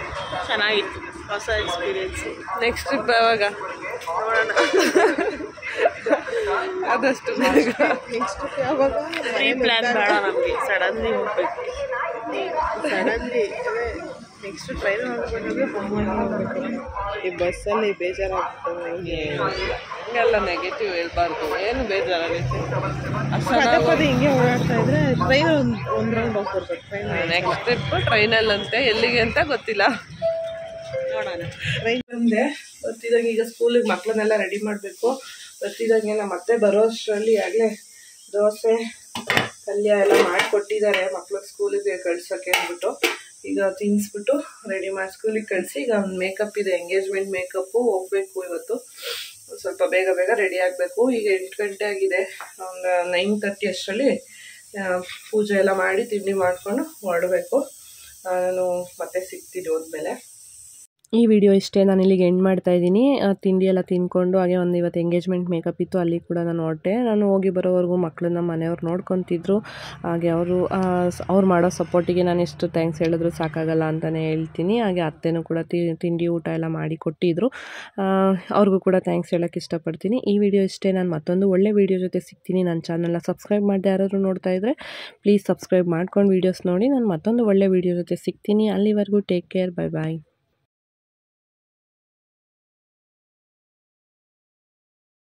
ಚೆನ್ನಾಗಿತ್ತು, ಹೊಸ ಎಕ್ಸ್ಪೀರಿಯನ್ಸ್. ನೆಕ್ಸ್ಟ್ ಟ್ರಿಪ್ ಯಾವಾಗ ನೋಡೋಣ? ಆದಷ್ಟು ನೆಕ್ಸ್ಟ್ ಟ್ರಿಪ್ ಯಾವಾಗ? ಪ್ರೀ ಪ್ಲ್ಯಾನ್ ಬೇಡ ನಮಗೆ, ಸಡನ್ಲಿ ಹೋಗ್ಬೇಕು. ಸಡನ್ಲಿ ನೆಕ್ಸ್ಟ್ ಟ್ರೈನ್ ಹೋಗ್ಬೇಕಂದ್ರೆ ಹೋಗ್ಬೇಕು. ಈ ಬಸ್ಸಲ್ಲಿ ಬೇಜಾರಾಗ್ತದೆ. ಹಿಂಗೆಲ್ಲ ನೆಗೆಟಿವ್ ಹೇಳ್ಬಾರ್ದು. ಏನು ಬೇಜಾರಾಗುತ್ತೆ? ಅಷ್ಟು ಹಿಂಗೆ ಓಡಾಡ್ತಾ ಇದ್ರೆ ಟ್ರೈನ್ ಒಂದು ರೌಂಡ್ ಹೋಗ್ಬರ್ಬೇಕು. ಟ್ರೈನ್ ನೆಕ್ಸ್ಟ್ ಟ್ರಿಪ್ ಟ್ರೈನಲ್ಲಂತೆ, ಎಲ್ಲಿಗೆ ಅಂತ ಗೊತ್ತಿಲ್ಲ, ನೋಡೋಣ. ಟ್ರೈನ್ ಬಂದೆ. ಬರ್ತಿದಾಗ ಈಗ ಸ್ಕೂಲಿಗೆ ಮಕ್ಕಳನ್ನೆಲ್ಲ ರೆಡಿ ಮಾಡಬೇಕು. ಬರ್ತಿದ್ದಾಗೆ ನಮ್ಮ ಮತ್ತೆ ಬರೋ ಅಷ್ಟರಲ್ಲಿ ಆಗಲೇ ದೋಸೆ ಪಲ್ಯ ಎಲ್ಲ ಮಾಡಿಕೊಟ್ಟಿದ್ದಾರೆ ಮಕ್ಳಿಗೆ ಸ್ಕೂಲಿಗೆ ಕಳ್ಸೋಕ್ಕೆ ಅಂದ್ಬಿಟ್ಟು. ಈಗ ತಿನ್ನಿಸ್ಬಿಟ್ಟು ರೆಡಿ ಮಾಡಿ ಸ್ಕೂಲಿಗೆ ಕಳಿಸಿ. ಈಗ ಒಂದು ಮೇಕಪ್ ಇದೆ, ಎಂಗೇಜ್ಮೆಂಟ್ ಮೇಕಪ್ಪು, ಹೋಗಬೇಕು ಇವತ್ತು. ಸ್ವಲ್ಪ ಬೇಗ ಬೇಗ ರೆಡಿ ಆಗಬೇಕು. ಈಗ 8 ಗಂಟೆ ಆಗಿದೆ. ಒಂದು 9:30 ಅಷ್ಟರಲ್ಲಿ ಪೂಜೆ ಎಲ್ಲ ಮಾಡಿ ತಿಂಡಿ ಮಾಡಿಕೊಂಡು ಹೊರಡಬೇಕು. ನಾನು ಮತ್ತೆ ಸಿಗ್ತೀನಿ ಹೋದ್ಮೇಲೆ. ಈ ವಿಡಿಯೋ ಇಷ್ಟೇ, ನಾನು ಇಲ್ಲಿಗೆ ಎಂಡ್ ಮಾಡ್ತಾ ಇದ್ದೀನಿ. ತಿಂಡಿ ಎಲ್ಲ ತಿನ್ಕೊಂಡು ಹಾಗೆ ಒಂದು ಇವತ್ತು ಎಂಗೇಜ್ಮೆಂಟ್ ಮೇಕಪ್ ಇತ್ತು, ಅಲ್ಲಿ ಕೂಡ ನಾನು ಹೊರಟೆ. ನಾನು ಹೋಗಿ ಬರೋವರೆಗೂ ಮಕ್ಕಳನ್ನ ಮನೆಯವ್ರು ನೋಡ್ಕೊತಿದ್ರು. ಹಾಗೆ ಅವ್ರು ಮಾಡೋ ಸಪೋರ್ಟಿಗೆ ನಾನು ಎಷ್ಟು ಥ್ಯಾಂಕ್ಸ್ ಹೇಳಿದ್ರು ಸಾಕಾಗಲ್ಲ ಅಂತಲೇ ಹೇಳ್ತೀನಿ. ಹಾಗೆ ಅತ್ತೆನೂ ಕೂಡ ತಿಂಡಿ ಊಟ ಎಲ್ಲ ಮಾಡಿ ಕೊಟ್ಟಿದ್ರು. ಅವ್ರಿಗೂ ಕೂಡ ಥ್ಯಾಂಕ್ಸ್ ಹೇಳೋಕ್ಕೆ ಇಷ್ಟಪಡ್ತೀನಿ. ಈ ವಿಡಿಯೋ ಇಷ್ಟೇ. ನಾನು ಮತ್ತೊಂದು ಒಳ್ಳೆ ವಿಡಿಯೋ ಜೊತೆ ಸಿಗ್ತೀನಿ. ನನ್ನ ಚಾನಲ್ನ ಸಬ್ಸ್ಕ್ರೈಬ್ ಮಾಡದೆ ಯಾರಾದರೂ ನೋಡ್ತಾ ಇದ್ದರೆ ಪ್ಲೀಸ್ ಸಬ್ಸ್ಕ್ರೈಬ್ ಮಾಡ್ಕೊಂಡು ವೀಡಿಯೋಸ್ ನೋಡಿ. ನಾನು ಮತ್ತೊಂದು ಒಳ್ಳೆ ವಿಡಿಯೋ ಜೊತೆ ಸಿಗ್ತೀನಿ. ಅಲ್ಲಿವರೆಗೂ ಟೇಕ್ ಕೇರ್, ಬೈ ಬಾಯ್.